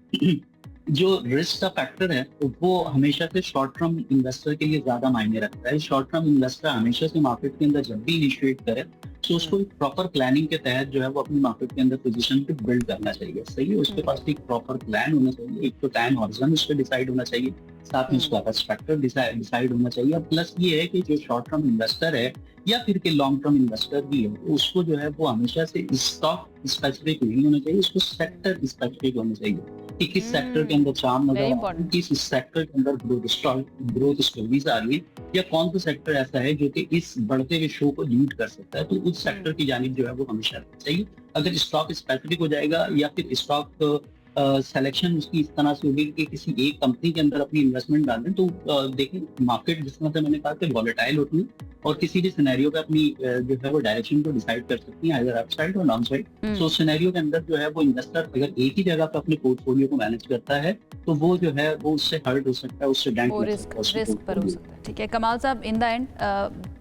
जो रिस्क का फैक्टर है वो हमेशा से शॉर्ट टर्म इन्वेस्टर के लिए ज्यादा मायने रखता है। शॉर्ट टर्म इन्वेस्टर हमेशा से मार्केट के अंदर जब भी इनिशिएट करे तो उसको एक प्रॉपर प्लानिंग के तहत जो है वो अपनी मार्केट के अंदर पोजीशन को बिल्ड करना चाहिए, सही है। उसके पास एक प्रॉपर प्लान होना चाहिए, एक तो टाइम हॉरिजॉन उस पर डिसाइड होना चाहिए, साथ में उसका रिस्क फैक्टर डिसाइड होना चाहिए। और प्लस ये है कि जो शॉर्ट टर्म इन्वेस्टर है या फिर के लॉन्ग टर्म इन्वेस्टर भी है, उसको जो है वो हमेशा से स्टॉक स्पेसिफिक नहीं होना चाहिए, उसको सेक्टर स्पेसिफिक होना चाहिए कि किस सेक्टर के अंदर चार्म नजर आ रहा है, किस सेक्टर के अंदर ग्रोथ स्टोरीज आ रही है, या कौन सा सेक्टर ऐसा है जो कि इस बढ़ते हुए शो को लीड कर सकता है, तो उस सेक्टर की जानिब जो है वो हमेशा रहना चाहिए। अगर स्टॉक स्पेसिफिक हो जाएगा या फिर स्टॉक सिलेक्शन उसकी इस तरह से होगी कि किसी एक कंपनी के अंदर अपनी इन्वेस्टमेंट डाल दें, तो देखिए मार्केट जिस तरह से मैंने कहा कि वॉलेटाइल होती है और किसी भी सिनेरियो पे अपनी जो है वो डायरेक्शन को डिसाइड कर सकती है, आइदर अपसाइड और डाउनसाइड। सो सिनेरियो के अंदर जो है वो इन्वेस्टर अगर एक ही जगह पे अपने पोर्टफोलियो को मैनेज करता है तो वो जो है वो उससे हर्ट हो सकता है, उससे डैमेज हो सकता है, रिस्क पर हो सकता है। ठीक है कमाल साहब, इन द एंड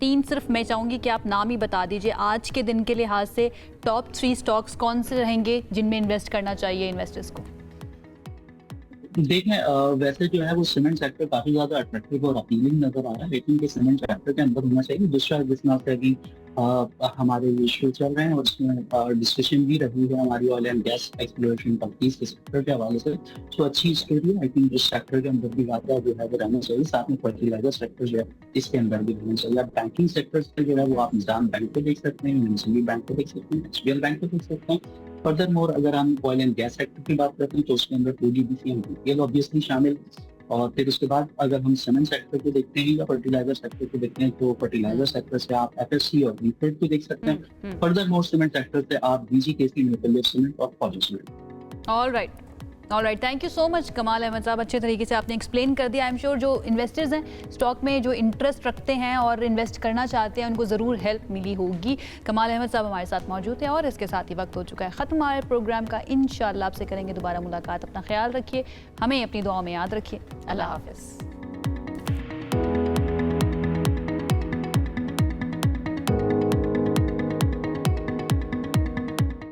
3 सिर्फ मैं चाहूंगी कि आप नाम ही बता दीजिए आज के दिन के लिहाज से टॉप 3 स्टॉक्स कौन से रहेंगे जिनमें इन्वेस्ट करना चाहिए इन्वेस्टर्स को? देखें, वैसे जो है वो सीमेंट सेक्टर काफी ज्यादा अट्रैक्टिव और अपीलिंग नजर आ रहा है, लेकिन ये सीमेंट सेक्टर के अंदर होना चाहिए। दूसरा जिस तरह से अभी हमारे इशू चल रहे हैं और उसमें डिस्कशन भी रही है हमारी oil and gas exploration companies के सेक्टर के हवाले से, तो अच्छी स्टोरी आई थिंक इस सेक्टर के अंदर भी ज्यादा जो है वो रहना चाहिए। साथ में फर्टिलाइजर सेक्टर जो है इसके अंदर भी रहना चाहिए। अब बैंकिंग सेक्टर से जो है वो आप निजाम बैंक को देख सकते हैं, म्यूनिसिपल बैंक को देख सकते हैं, एचबीएल बैंक को देख सकते हैं। फर्दर मोर अगर हम ऑयल एंड गैस सेक्टर की बात करते हैं तो उसके अंदर ONGC एंड ऑब्वियसली शामिल, और फिर उसके बाद अगर हम सीमेंट सेक्टर को देखते हैं या फर्टिलाइजर सेक्टर को देखते हैं तो फर्टिलाइजर सेक्टर से आप FSC और वीफेड को देख सकते हैं। फर्दर मोर सीमेंट सेक्टर से आप BGKC, न्यूक्लियर सीमेंट और forge cement. Alright, thank you so much कमाल अहमद साहब, अच्छे तरीके से आपने एक्सप्लेन कर दिया। आई एम श्योर जो इन्वेस्टर्स हैं स्टॉक में जो इंटरेस्ट रखते हैं और इन्वेस्ट करना चाहते हैं उनको ज़रूर हेल्प मिली होगी। कमाल अहमद साहब हमारे साथ मौजूद हैं और इसके साथ ही वक्त हो चुका है ख़त्म हमारे प्रोग्राम का। इंशाल्लाह आपसे करेंगे दोबारा मुलाकात। अपना ख्याल रखिए, हमें अपनी दुआओं में याद रखिए। अल्लाह हाफ़िज़।